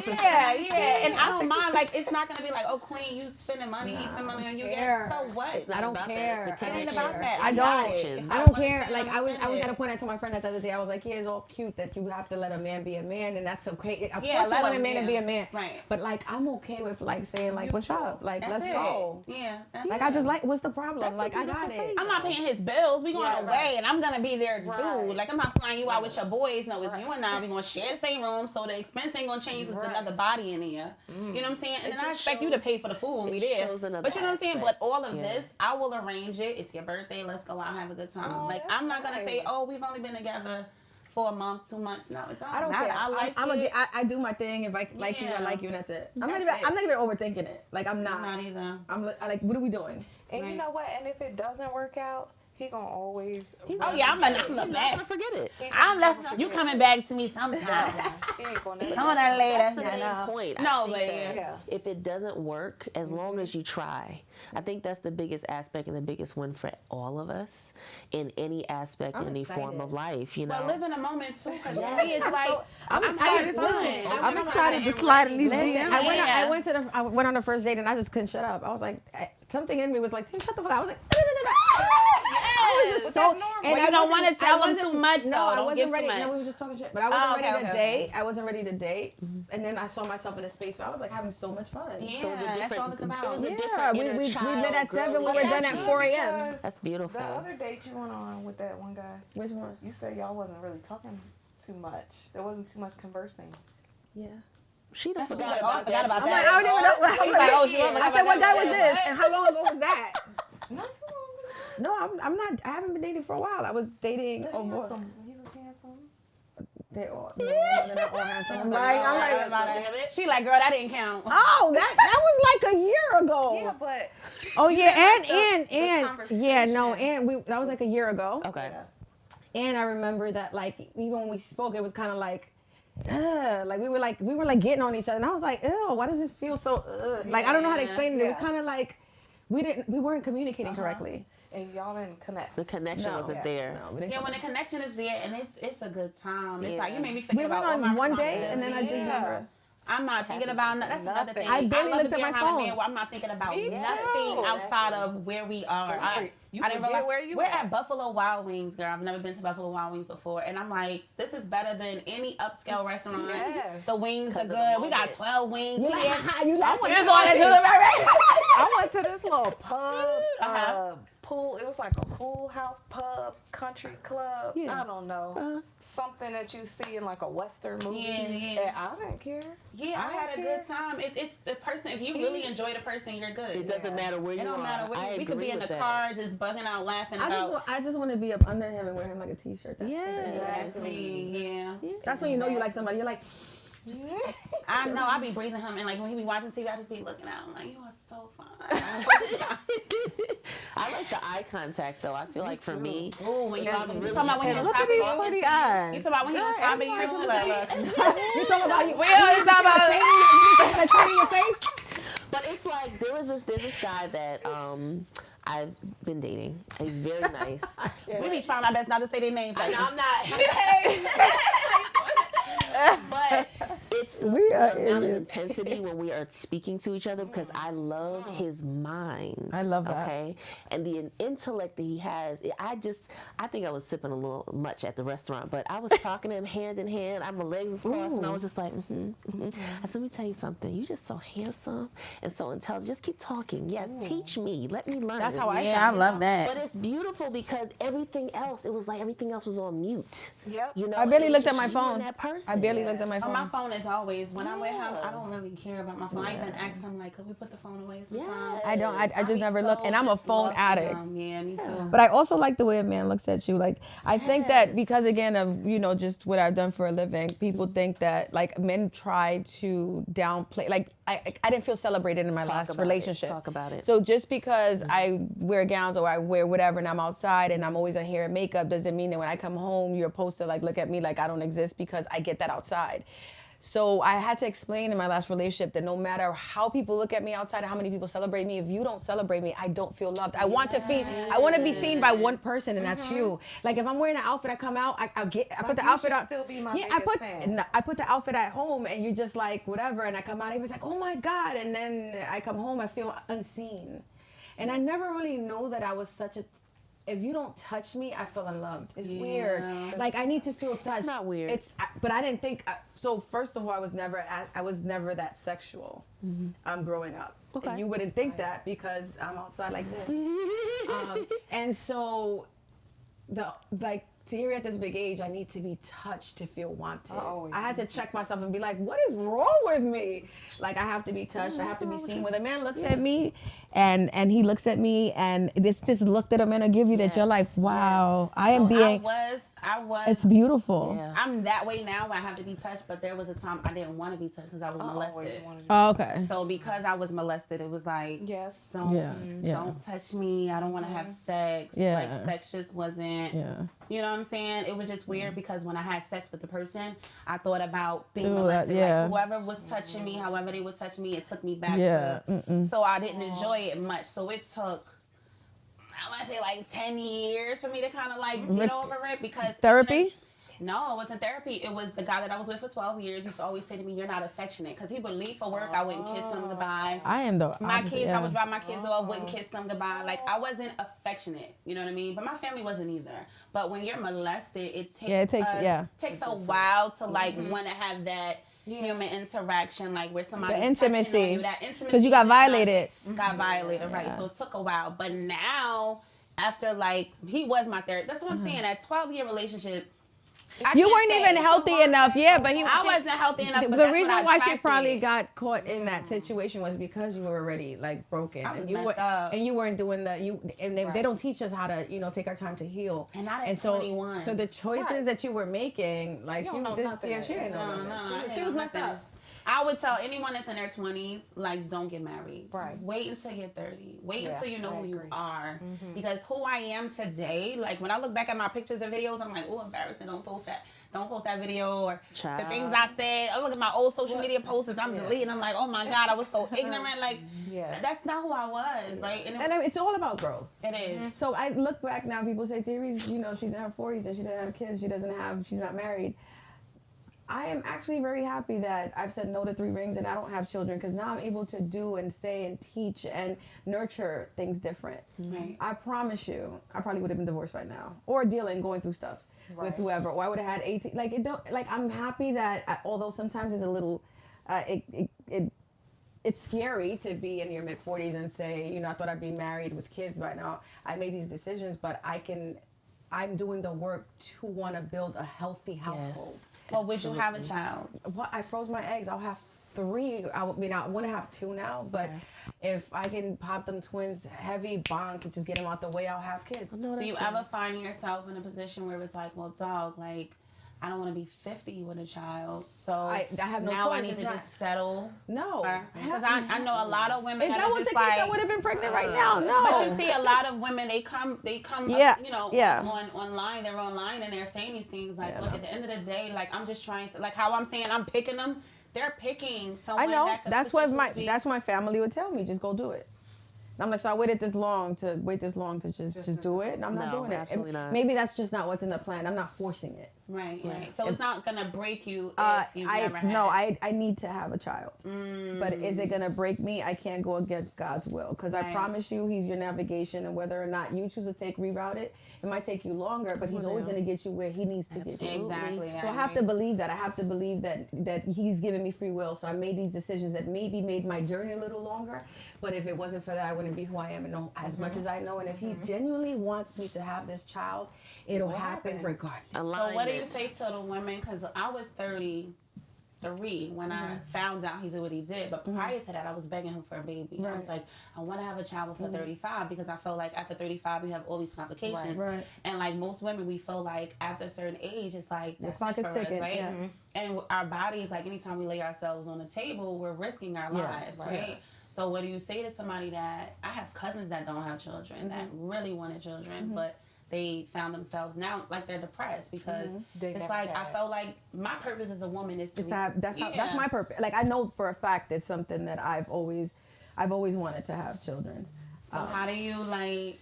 you. Yeah, and I don't mind. Like it's not gonna be like, oh, queen, you spending money. He spend money on you. Yeah, so what? I don't care. It ain't about that. I don't care. Like I was gonna point out to my friend the other day. I was like, yeah, it's all cute that you have to let a man be a man, and that's okay. Of course, you want a man to be a man, right? But like, I'm okay with like saying like, what's up? Like, let's go. Yeah. Like I just like, what's the problem? Like I got it. I'm not paying his bills. We going away, and I'm gonna be there too. Like I'm not flying you out with your boys. No, it's you and I. We gonna share the same room, so the expense ain't gonna change. There's another body in here. You know what I'm saying? And then I expect you to pay for the food when we there. But you know what I'm saying? But all of this, I will arrange it. It's your birthday. Let's go out, have a good time. Like I'm not gonna say, oh, we've only been together for a month, 2 months. No, it's all. I don't care. I do my thing. If I like you, I like you, and that's it. I'm not even overthinking it. Like I'm not. Not either. I'm like, what are we doing? And you know what? And if it doesn't work out, he gonna always. I'm the best. Forget it. You coming back to me sometime. Come on, that later. That's the main point. No, but if it doesn't work, as long as you try, I think that's the biggest aspect and the biggest win for all of us in any aspect, in any form of life. You know. But live in a moment too, because for me it's like I'm excited to slide in these DMs. I went on the first date and I just couldn't shut up. I was like, something in me was like, Tim, shut the fuck up. I was like, I was just so, and I don't want to tell them too much. No, I wasn't ready. No, we were just talking shit. But I wasn't ready to date. I wasn't ready to date. And then I saw myself in a space where I was like having so much fun. Yeah, so that's all it's about. Yeah, we met at 7. We were done at 4 a.m. That's beautiful. The other date you went on with that one guy. Which one? You said y'all wasn't really talking too much. There wasn't too much conversing. Yeah. She don't forgot about that. I don't even know. I said, what guy was this? And how long ago was that? Not too long. No, I'm not. I haven't been dating for a while. I was dating. He was handsome. They're not all handsome. I'm like, she like, girl, that didn't count. Oh, that was like a year ago. Yeah, but. Oh yeah, and that was like a year ago. Okay. And I remember that like even when we spoke, it was kind of like we were like getting on each other, and I was like, ew, why does this feel so? Like I don't know how to explain it. It was kind of like we weren't communicating correctly. And y'all didn't connect. The connection wasn't there. No, when the connection is there and it's a good time. It's like you made me think about all my one day and then I just never. I'm not thinking about that's another thing. I barely looked at my phone. I'm not thinking about nothing outside of where we are. I didn't realize we're at Buffalo Wild Wings, girl. I've never been to Buffalo Wild Wings before, and I'm like, this is better than any upscale restaurant. Yes. The wings are good. We got 12 wings. You like I went to this little pub. Pool. It was like a pool house, pub, country club. Yeah. I don't know. Something that you see in like a Western movie. Yeah. And I didn't care. Yeah, I had a good time. It's the person. If you really enjoy the person, you're good. It doesn't matter where you are. It don't matter where we could be in the car just bugging out, laughing. I just want to be up under him and wear him like a t-shirt. Yeah. That's when you know you like somebody. You're like. I know. I be breathing him, and like when he be watching TV, I just be looking at him like, you are so fun. I like the eye contact though. I feel like for me, when you talking about when he on top of you, you talking about when he on top of you, you talking about you. You talking about that train in your face. But it's like there's this guy that I've been dating. He's very nice. We be trying our best not to say their names. I'm not. But it's the amount of intensity when we are speaking to each other because I love his mind. I love that. Okay, and the intellect that he has. I think I was sipping a little much at the restaurant, but I was talking to him hand in hand. My legs was crossed, and I was just like, I said, let me tell you something. You're just so handsome and so intelligent. Just keep talking. Yes, teach me. Let me learn. That's how I feel. I love that. But it's beautiful because everything else, it was like everything else was on mute. Yep. You know, I barely looked at my phone. That person. I barely looked at my phone. My phone is always when I'm with him. I don't really care about my phone. I even ask him like, could we put the phone away sometimes? I don't. I just never look, and I'm a phone addict. Yeah, me too. But I also like the way a man looks at you. Like I think that because again of just what I've done for a living, people think that like men try to downplay. Like I didn't feel celebrated in my last relationship. Talk about it. So just because I wear gowns or I wear whatever and I'm outside and I'm always in hair and makeup doesn't mean that when I come home you're supposed to like look at me like I don't exist because I get that outside. So I had to explain in my last relationship that no matter how people look at me outside or how many people celebrate me, if you don't celebrate me, I don't feel loved. I want to be seen by one person, and that's you. Like if I'm wearing an outfit, I come out, I put the outfit on. Still be my biggest fan. I put the outfit at home, and you're just like whatever, and I come out, everybody's like, oh my God, and then I come home, I feel unseen, and I never really know that I was such a. If you don't touch me, I feel unloved. It's weird. Like I need to feel touched. It's not weird. But I didn't think. So first of all, I was never that sexual. Growing up. Okay. And you wouldn't think that because I'm outside like this. And so, Tahiry at this big age, I need to be touched to feel wanted. I had to check myself and be like, what is wrong with me? Like I have to be touched. I have to be seen. When a man looks at me and he looks at me and this look that a man will give you that you're like, wow, I am being. I was. It's beautiful. Yeah. I'm that way now where I have to be touched, but there was a time I didn't want to be touched because I was molested. Oh, okay. So because I was molested, it was like, don't touch me. I don't want to have sex. Yeah. Like sex just wasn't, you know what I'm saying? It was just weird because when I had sex with the person, I thought about being molested. Like whoever was touching me, however they would touch me, it took me back to, so I didn't enjoy it much. So it took, I want to say like 10 years for me to kind of like get over it because therapy. No, it wasn't therapy. It was the guy that I was with for 12 years used to always say to me, "You're not affectionate," because he would leave for work. I wouldn't kiss him goodbye. I am though. My kids, I would drop my kids off, wouldn't kiss them goodbye. Like I wasn't affectionate. You know what I mean? But my family wasn't either. But when you're molested, it takes a while to like want to have that. Human interaction, like where somebody the intimacy, on you, that intimacy, because you got violated. Right? So it took a while, but now after like he was my therapist. That's what I'm saying. That 12-year relationship. You weren't even healthy enough, but I wasn't healthy enough. The reason why she probably got caught in that situation was because you were already like broken, and you weren't doing that. They don't teach us how to take our time to heal. And not at 21. So the choices that you were making, like she didn't know. She was messed up. I would tell anyone that's in their 20s, like, don't get married. Right. Wait until you're 30. Wait until you know who you are. Because who I am today, like, when I look back at my pictures and videos, I'm like, oh, embarrassing. Don't post that. Don't post that video, or the things I said. I look at my old social media posts and I'm deleting. I'm like, oh my God, I was so ignorant. Like, that's not who I was, right? And it's all about growth. It is. So I look back now, people say, Tahiry's, you know, she's in her 40s and she doesn't have kids, she's not married. I am actually very happy that I've said no to 3 rings and I don't have children, because now I'm able to do and say and teach and nurture things different. Right. I promise you, I probably would have been divorced by now, or going through stuff with whoever, or I would have had 18. I'm happy that although sometimes it's a little, it's scary to be in your mid 40s and say, you know, I thought I'd be married with kids by now. I made these decisions, but I'm doing the work to want to build a healthy household. Yes. Well, would you have a child? Well, I froze my eggs. I'll have 3. I want to have 2 now, but if I can pop them twins heavy, bonk, just get them out the way, I'll have kids. Do you ever find yourself in a position where it's like, well, dog, like, I don't want to be 50 with a child, so I have no now choice. I need to just settle. No, because I know a lot of women. If that was the case, I would have been pregnant right now. No, but you see a lot of women. They come. You know, online. They're online and they're saying these things like, look, at the end of the day, like, I'm just trying to, like, how I'm saying I'm picking them. They're picking someone. I know. That's what my family would tell me. Just go do it. And I'm like, so I waited this long to just do it, and I'm not doing it. Absolutely not. Maybe that's just not what's in the plan. I'm not forcing it. Right. So it's not gonna break you if you never had. No, I need to have a child. But is it gonna break me? I can't go against God's will, because I promise you, He's your navigation, and whether or not you choose to reroute it, it might take you longer, but He's always gonna get you where He needs to get you. Exactly. So I have to believe that. I have to believe that He's given me free will. So I made these decisions that maybe made my journey a little longer. But if it wasn't for that, I wouldn't be who I am, and know as much as I know. And if He genuinely wants me to have this child, it'll happen regardless. So what do you say to the women? Because I was 33 when I found out he did what he did. But prior to that, I was begging him for a baby. I was like, I want to have a child before 35, because I felt like after 35, you have all these complications. Right. And like most women, we feel like after a certain age, it's like the clock is ticking, right? And our bodies, like anytime we lay ourselves on the table, we're risking our lives, right? Yeah. So what do you say to somebody that, I have cousins that don't have children, that really wanted children, but they found themselves now like they're depressed because it's like, I felt like my purpose as a woman is to that's my purpose. Like, I know for a fact it's something that I've always wanted to have children. So how do you like?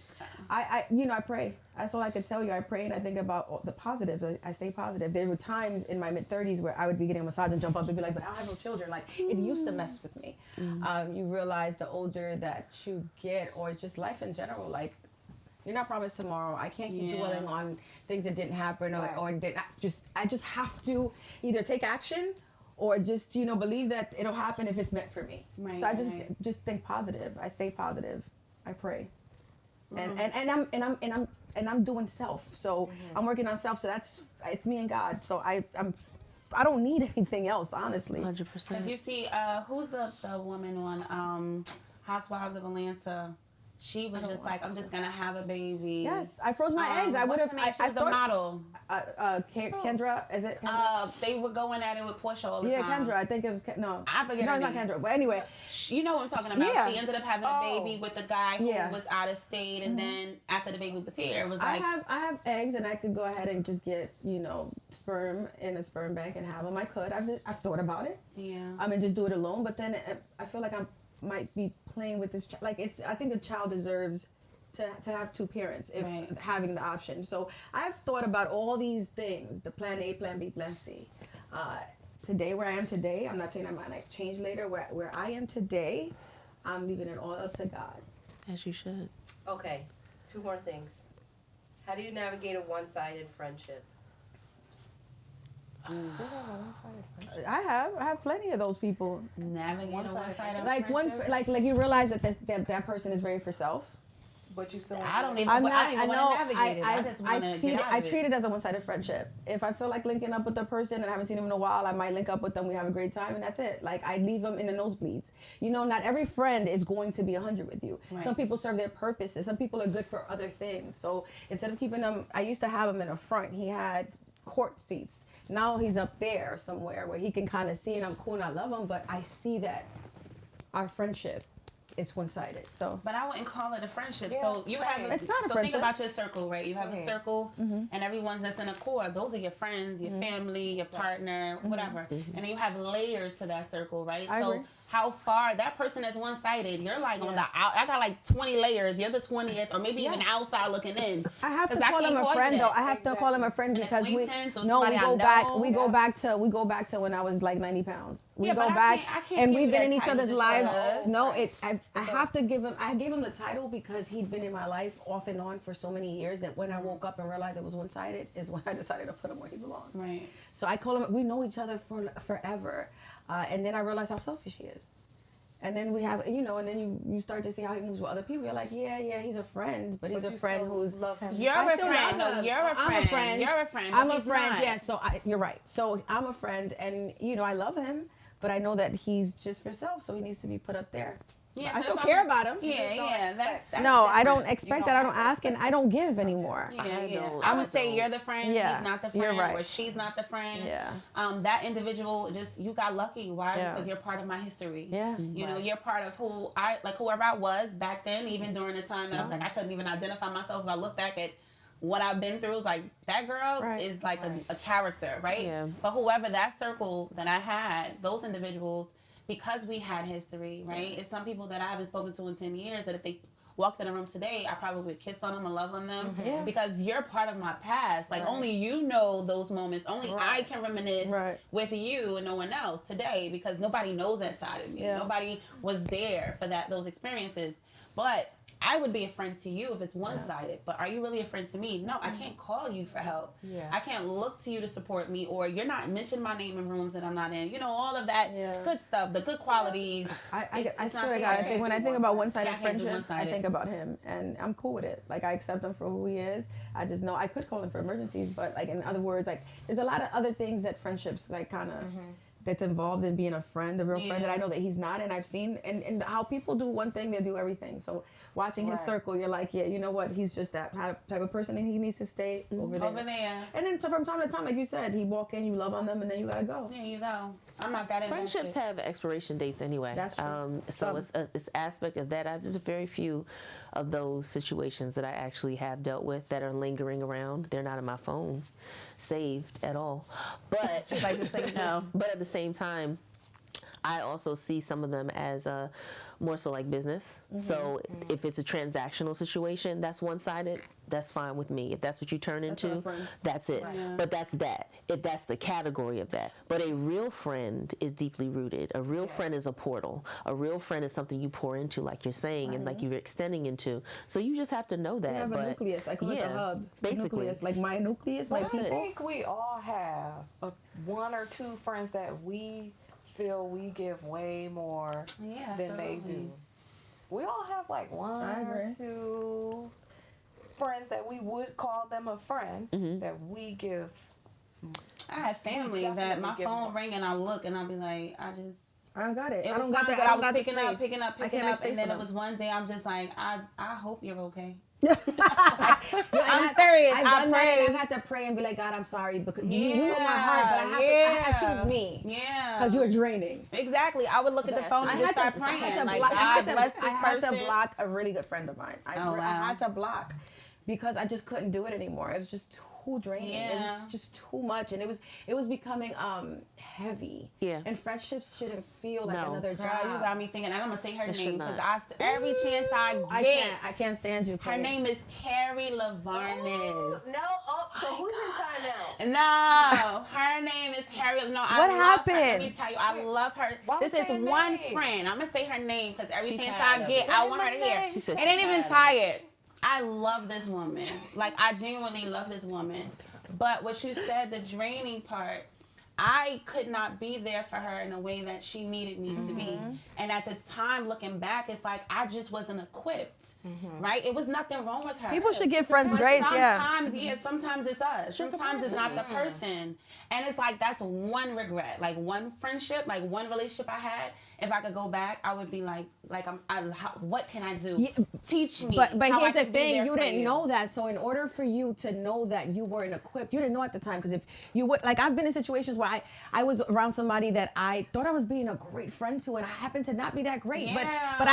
I pray. That's all I could tell you. I pray and I think about the positive. I stay positive. There were times in my mid-30s where I would be getting a massage and jump up and be like, but I have no children. Like, it used to mess with me. You realize the older that you get, or just life in general, like, you're not promised tomorrow. I can't keep dwelling on things that didn't happen or didn't. I just have to either take action or just, believe that it'll happen if it's meant for me. Right, so I just think positive. I stay positive. I pray. And I'm doing self. So I'm working on self. So it's me and God. So I don't need anything else, honestly. 100%. Because you see, who's the woman on Housewives of Atlanta? She was just like, I'm just gonna have a baby. Yes, I froze my eggs. I would have. I was the model. Kendra, is it? Kendra? They were going at it with Portia all the time. Yeah, Kendra. I think it was. No, I forget. No, it's not Kendra. But anyway, you know what I'm talking about. Yeah. She ended up having a baby with a guy who was out of state, and then after the baby was here, it was like I have eggs, and I could go ahead and just get sperm in a sperm bank and have them. I could. I've thought about it. Yeah. And just do it alone. But then I feel like I might be playing with this. Like, I think a child deserves to have 2 parents if having the option. So I've thought about all these things, the plan A, plan B, plan C. Today, where I am today, I'm not saying I might not change later. Where I am today, I'm leaving it all up to God. As you should. Okay, 2 more things. How do you navigate a one-sided friendship? I have plenty of those people. Navigate a one-sided like friendship? like you realize that person is very for self. But you still. I don't even want to navigate it. I just want to get out of it. I treat it as a one-sided friendship. If I feel like linking up with the person and I haven't seen them in a while, I might link up with them. We have a great time, and that's it. Like, I leave them in the nosebleeds. Not every friend is going to be 100 with you. Right. Some people serve their purposes. Some people are good for other things. So instead of keeping them, I used to have him in a front. He had court seats. Now he's up there somewhere where he can kind of see, and I'm cool and I love him, but I see that our friendship is one-sided. So, but I wouldn't call it a friendship. So you have it's not a so friendship. Think about your circle, right? You have a circle, and everyone that's in a core. Those are your friends, your family, your partner, whatever. And then you have layers to that circle, right? I agree. How far that person that's one-sided, you're like on the out. I got like 20 layers. You're the 20th, or maybe even outside looking in. I have to call him a friend, though. I have to call him a friend because we go back to when I was like 90 pounds. We go back, and we've been in each other's lives. I have to give him. I gave him the title because he'd been in my life off and on for so many years that when I woke up and realized it was one-sided is when I decided to put him where he belongs. Right. So I call him. We know each other for forever. And then I realized how selfish he is. And then we have, and then you start to see how he moves with other people. You're like, yeah, he's a friend, but he's a friend who's... love him. You're a friend. No, you're a friend. I'm a friend. You're a friend. I'm a friend, yeah. So you're right. So I'm a friend, and, I love him, but I know that he's just for self, so he needs to be put up there. Yeah, I still care about him. Yeah. That's no, I don't expect that. I don't ask, and I don't give anymore. Yeah. I would say you're the friend. Yeah, he's not the friend. you're right. Or she's not the friend. Yeah. That individual you got lucky. Why? Yeah. Because you're part of my history. Yeah. You know, you're part of whoever I was back then. Even during the time that I was like, I couldn't even identify myself. If I look back at what I've been through, it's like that girl is like a character, right? Yeah. But whoever that circle that I had, those individuals. Because we had history, right? It's some people that I haven't spoken to in 10 years that if they walked in a room today, I probably would kiss on them and love on them because you're part of my past. Like only you know those moments. Only I can reminisce with you and no one else today because nobody knows that side of me. Yeah. Nobody was there for those experiences. But I would be a friend to you if it's one-sided, but are you really a friend to me? No, I can't call you for help. Yeah. I can't look to you to support me, or you're not mentioning my name in rooms that I'm not in. All of that good stuff, the good qualities. I swear to God, when I think about one-sided friendships, I think about him, and I'm cool with it. Like, I accept him for who he is. I just know I could call him for emergencies, but, like, in other words, like, there's a lot of other things that friendships, like, kind of... that's involved in being a friend, a real friend that I know that he's not, and I've seen, and how people do one thing, they do everything. So watching his circle, you're like, yeah, you know what, he's just that type of person, and he needs to stay over there. And then from time to time, like you said, he walk in, you love on them, and then you gotta go. There you go. I'm not that invested. Friendships have expiration dates anyway. That's true. So it's aspect of that. There's very few of those situations that I actually have dealt with that are lingering around. They're not in my phone saved at all. But she's like to say no. But at the same time, I also see some of them as more so like business. So if it's a transactional situation that's one-sided, that's fine with me. If that's what you turn into, that's it. Right. Yeah. But that's that. If that's the category of that. But a real friend is deeply rooted. A real friend is a portal. A real friend is something you pour into, like you're saying, and like you're extending into. So you just have to know that. You have a nucleus. I call it the hub. Basically. Nucleus. Like my nucleus, my people. I think we all have one or two friends that we feel we give way more than they do. We all have like one or two friends that we would call them a friend that we give. I have family that my phone ring and I look and I'll be like, I don't got it. I don't got that. I was picking up, and then it was one day I'm just like, I hope you're okay. I'm serious. I had to pray and be like, God, I'm sorry because you know my heart, but I had to choose me. Yeah. Because you're draining. Exactly. I would look at the phone and just start praying. I had to block a really good friend of mine. I had to block because I just couldn't do it anymore. It was just too draining. It was just too much, and it was becoming heavy. Yeah. And friendships shouldn't feel like another job. You got me thinking, and I'm gonna say her name because every chance I get, I can't stand you. Her name is Carrie Lavarnes. So who's in timeout? No, her name is Carrie. No, what happened? Let me tell you, I love her. This is one friend. I'm gonna say her name because every chance I get, I want her to hear. It ain't even tired. I love this woman. Like, I genuinely love this woman. But what you said, the draining part, I could not be there for her in a way that she needed me to be. And at the time, looking back, it's like I just wasn't equipped. Right? It was nothing wrong with her. People should give friends grace, sometimes it's us. Sometimes it's not the person. And it's like, that's one regret. Like, one friendship, like one relationship I had if I could go back, I would be like what can I do? Teach me. But how here's I the thing, you didn't you. know that. So in order for you to know that you weren't equipped, you didn't know at the time. Because if you would, like, I've been in situations where I was around somebody that I thought I was being a great friend to, and I happened to not be that great. Yeah. But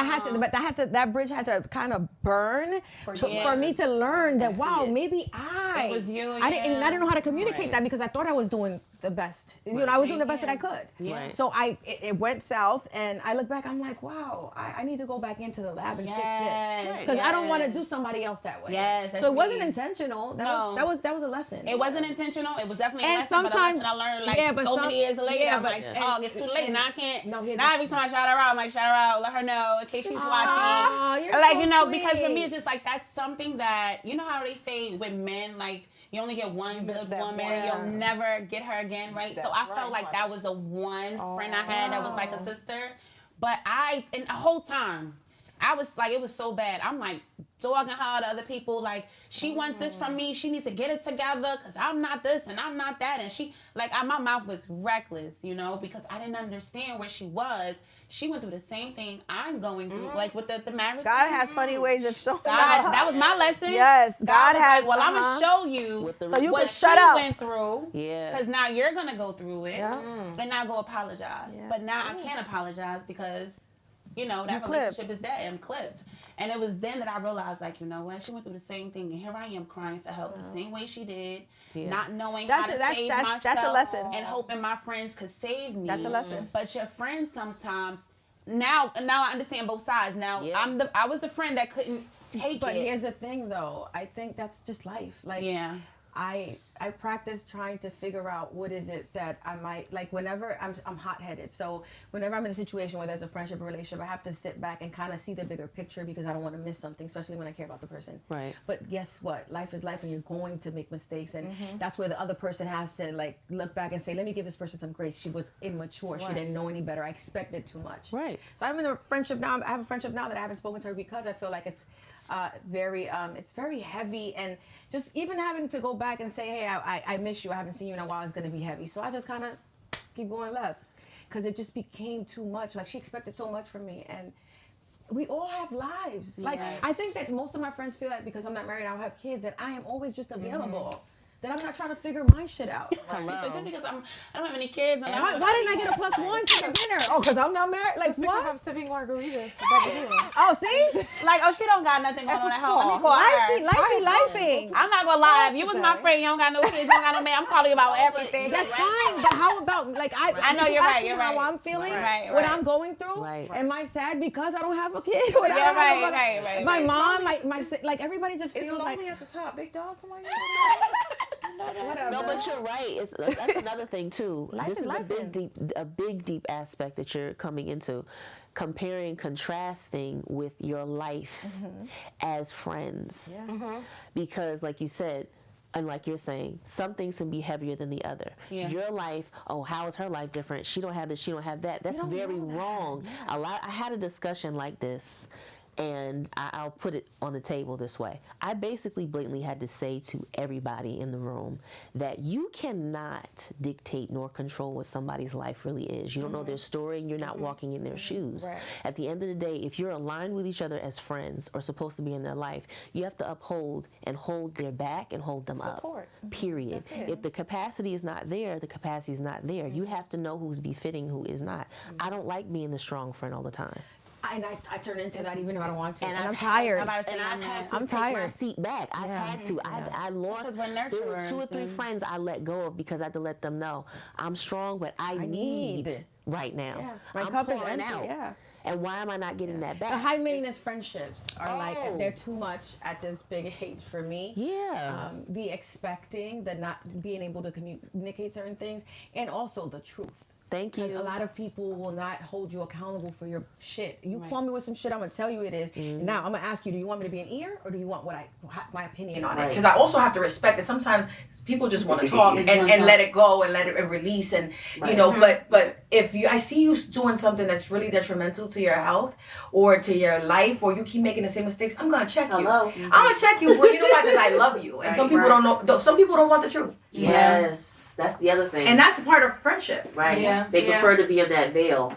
that bridge had to kind of burn for me to learn that, wow, maybe it was you. I didn't know how to communicate that, because I thought I was doing the best. I was doing the best that I could. Yeah. So it went south, and I look back, I'm like, wow, I need to go back into the lab and fix this, because I don't want to do somebody else that way. Yes, so it wasn't intentional. That was a lesson. It wasn't intentional. It was definitely a and lesson, sometimes but a lesson I learned so many years later. I'm like, it's too late. Now I can't. Now every time I shout her out, I'm like, shout her out, let her know in case she's watching. You're like, so because for sweet. me, it's just like, that's something that, how they say with men, like, you only get one good woman, you'll never get her again, right? So I felt like that was the one friend I had that was like a sister. But and the whole time, I was like, it was so bad. I'm like dogging her to other people, like, she wants this from me, she needs to get it together, because I'm not this and I'm not that. And she, like, my mouth was reckless, because I didn't understand where she was. She went through the same thing I'm going through, like with the marriage. God has funny ways of showing God, that was my lesson. Yes, God has. Like, well, I'm gonna show you so you what can shut up. Went through. Yeah. Because now you're gonna go through it, Yeah. and now go apologize. Yeah. But now I can't apologize because, that relationship is dead. I'm clipped. And it was then that I realized, like, you know what? She went through the same thing, and here I am crying for help the same way she did, not knowing how to save myself. That's a lesson. And hoping my friends could save me. That's a lesson. But your friends sometimes. Now I understand both sides. Now I was the friend that couldn't take it. But here's the thing, though. I think that's just life. Like, I practice trying to figure out what is it that I might, like, whenever I'm hot-headed. So whenever I'm in a situation where there's a friendship or relationship, I have to sit back and kind of see the bigger picture, because I don't want to miss something, especially when I care about the person. Right. But guess what? Life is life, and you're going to make mistakes, and that's where the other person has to, like, look back and say, let me give this person some grace. She was immature. She didn't know any better. I expected too much. Right. So I'm in a friendship now. I have a friendship now that I haven't spoken to her, because I feel like it's it's very heavy, and just even having to go back and say, hey, I miss you, I haven't seen you in a while, is going to be heavy. So I just kind of keep going left, because it just became too much. Like, she expected so much from me, and we all have lives. Like, I think that most of my friends feel like, because I'm not married, I don't have kids, that I am always just available. That I'm not trying to figure my shit out. Just because I don't have any kids. And why didn't I get a +1 to the dinner? Oh, because I'm not married? Like, what? I'm sipping margaritas. Oh, see? Like, she don't got nothing going on at home. Let me call her. Life be lifing. I'm not gonna lie. If you was my friend, you don't got no kids, you don't got no man, I'm calling you about everything. That's fine, but how about, like, I know you're right. You're how right. I'm feeling, Right. what I'm going through. Right. Am I sad because I don't have a kid? Right. My mom, like, everybody just feels it's like. lonely at the top, big dog. Come on. Whatever. No, but you're right. That's another thing too. Life is a big deep aspect that you're coming into, comparing, contrasting with your life as friends. Yeah. Because, like you said, and like you're saying, some things can be heavier than the other. Yeah. Your life, how is her life different? She don't have this, she don't have that. That's very wrong. Yeah. I had a discussion like this, and I'll put it on the table this way. I basically blatantly had to say to everybody in the room that you cannot dictate nor control what somebody's life really is. You don't know their story, and you're not walking in their shoes. Right. At the end of the day, if you're aligned with each other as friends or supposed to be in their life, you have to uphold and hold their back and hold them Support. up. Period. If the capacity is not there, the capacity is not there. You have to know who's befitting, who is not. I don't like being the strong friend all the time. And I turn into that even if I don't want to. And I'm I've tired. I've had to take my seat back. I've had to. I lost. There were 2 or 3 friends I let go of because I had to let them know I'm strong, but I need right now. Yeah. My I'm cup is pouring empty. out. Yeah. And why am I not getting that back? The high maintenance friendships are like, they're too much at this big age for me. Yeah. The expecting, the not being able to communicate certain things, and also the truth. Thank you. Because a lot of people will not hold you accountable for your shit. You call me with some shit, I'm gonna tell you it is. Now I'm gonna ask you, do you want me to be an ear, or do you want my opinion on it? Because I also have to respect it. Sometimes people just want to talk and let it go and let it release, and you know. But if I see you doing something that's really detrimental to your health or to your life, or you keep making the same mistakes, I'm gonna check you. I'm gonna check you. Well, you know why? Because I love you, and some people don't know. Some people don't want the truth. Yes. That's the other thing. And that's a part of friendship. Right. Yeah. They prefer to be in that veil.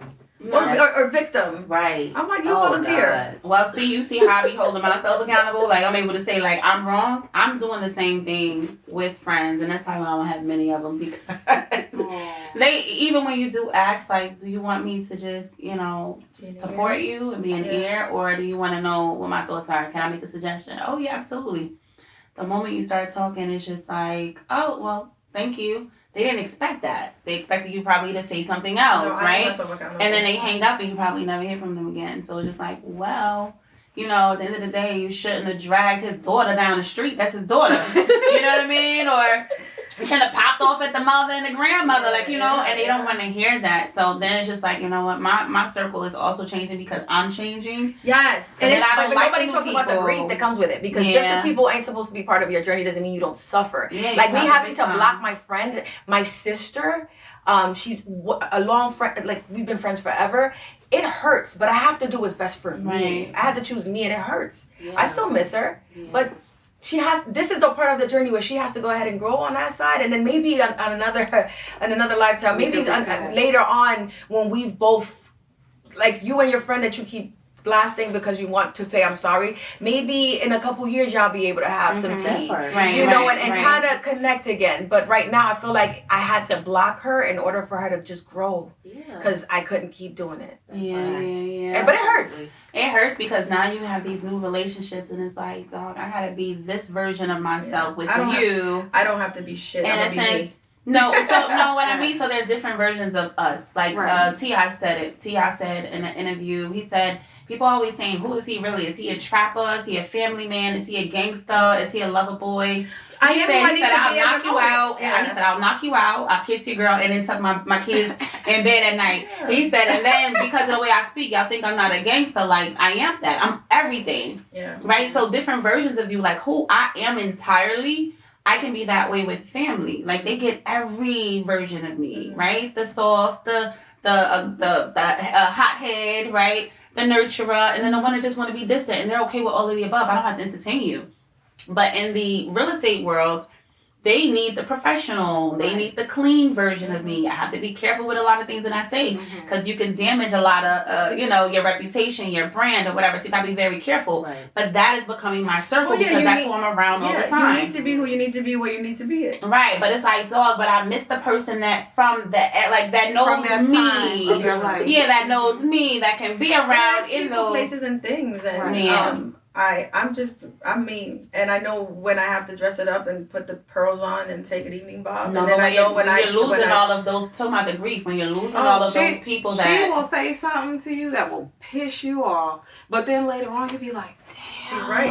or victim. Right. I'm like, you volunteer. God. Well, you see how I be holding myself accountable? Like, I'm able to say, like, I'm wrong. I'm doing the same thing with friends, and that's probably why I don't have many of them, because they, even when you do ask, like, do you want me to just, support you and be an ear, or do you want to know what my thoughts are? Can I make a suggestion? Oh, yeah, absolutely. The moment you start talking, it's just like, oh, well, thank you. They didn't expect that. They expected you probably to say something else, right? And then they hang up and you probably never hear from them again. So it's just like, well, at the end of the day, you shouldn't have dragged his daughter down the street. That's his daughter. You know what I mean? Or you shouldn't have popped off at the mother and the grandmother, and they don't want to hear that. So then it's just like, you know what? My circle is also changing because I'm changing. Yes. And but nobody talks about the grief that comes with it, because just because people ain't supposed to be part of your journey doesn't mean you don't suffer. Yeah, like me having to block my friend, my sister, she's a long friend, like we've been friends forever. It hurts, but I have to do what's best for me. I had to choose me, and it hurts. Yeah. I still miss her, but this is the part of the journey where she has to go ahead and grow on that side, and then maybe on another lifetime, maybe later on when we've both, like you and your friend that you keep blasting because you want to say I'm sorry, maybe in a couple years y'all be able to have some tea, and kind of connect again. But right now I feel like I had to block her in order for her to just grow, because I couldn't keep doing it. But it hurts. It hurts because now you have these new relationships, and it's like, dog, I gotta be this version of myself with you. I don't have to be shit. In a sense, no. What I mean. So there's different versions of us. Like T.I. said it. T.I. said in an interview, he said, people always saying, who is he really? Is he a trapper? Is he a family man? Is he a gangster? Is he a lover boy? He said, I'll knock you out. Yeah. He said, I'll knock you out. I'll kiss your girl and then tuck my kids in bed at night. He said, and then because of the way I speak, y'all think I'm not a gangster. Like, I am that. I'm everything. Yeah. Right? So different versions of you, like who I am entirely, I can be that way with family. Like, they get every version of me, right? The soft, the hothead, right? The nurturer, and then the one that just want to be distant, and they're okay with all of the above. I don't have to entertain you. But in the real estate world, they need the professional. They need the clean version of me. I have to be careful with a lot of things that I say, because you can damage a lot of, your reputation, your brand, or whatever. So you got to be very careful. Right. But that is becoming my circle, because that's who I'm around all the time. You need to be who you need to be, where you need to be. Right. But it's like, dog, but I miss the person that that knows that me. Time of your life. Yeah, that knows me, that can be around in those places and things. And I'm mean, and I know when I have to dress it up and put the pearls on and take an evening bath. No, and then I know when you're losing all of those, talking about the grief, when you're losing all of those people that... She will say something to you that will piss you off, but then later on you'll be like, damn. She's right.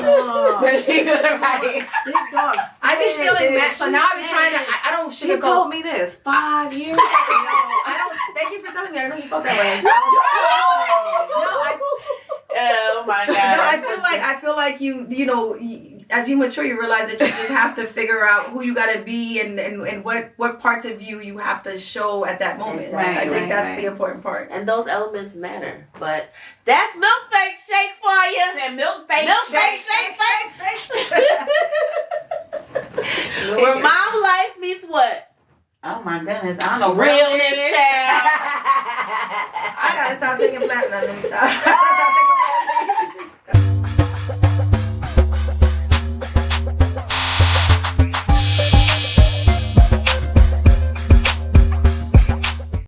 She's right. Big dog. I be feeling that, so now I be trying to, I don't... She told me this 5 years ago. I don't... Thank you for telling me. I know you felt that way. Oh my God. I feel like you as you mature, you realize that you just have to figure out who you gotta be and what parts of you have to show at that moment. Exactly. I think that's the important part. And those elements matter. But that's Milfshake shake for you. Milfshake shake. Where mom life meets what? Oh my goodness, I don't know. Realness, child. I gotta stop taking platinum. Let me stop.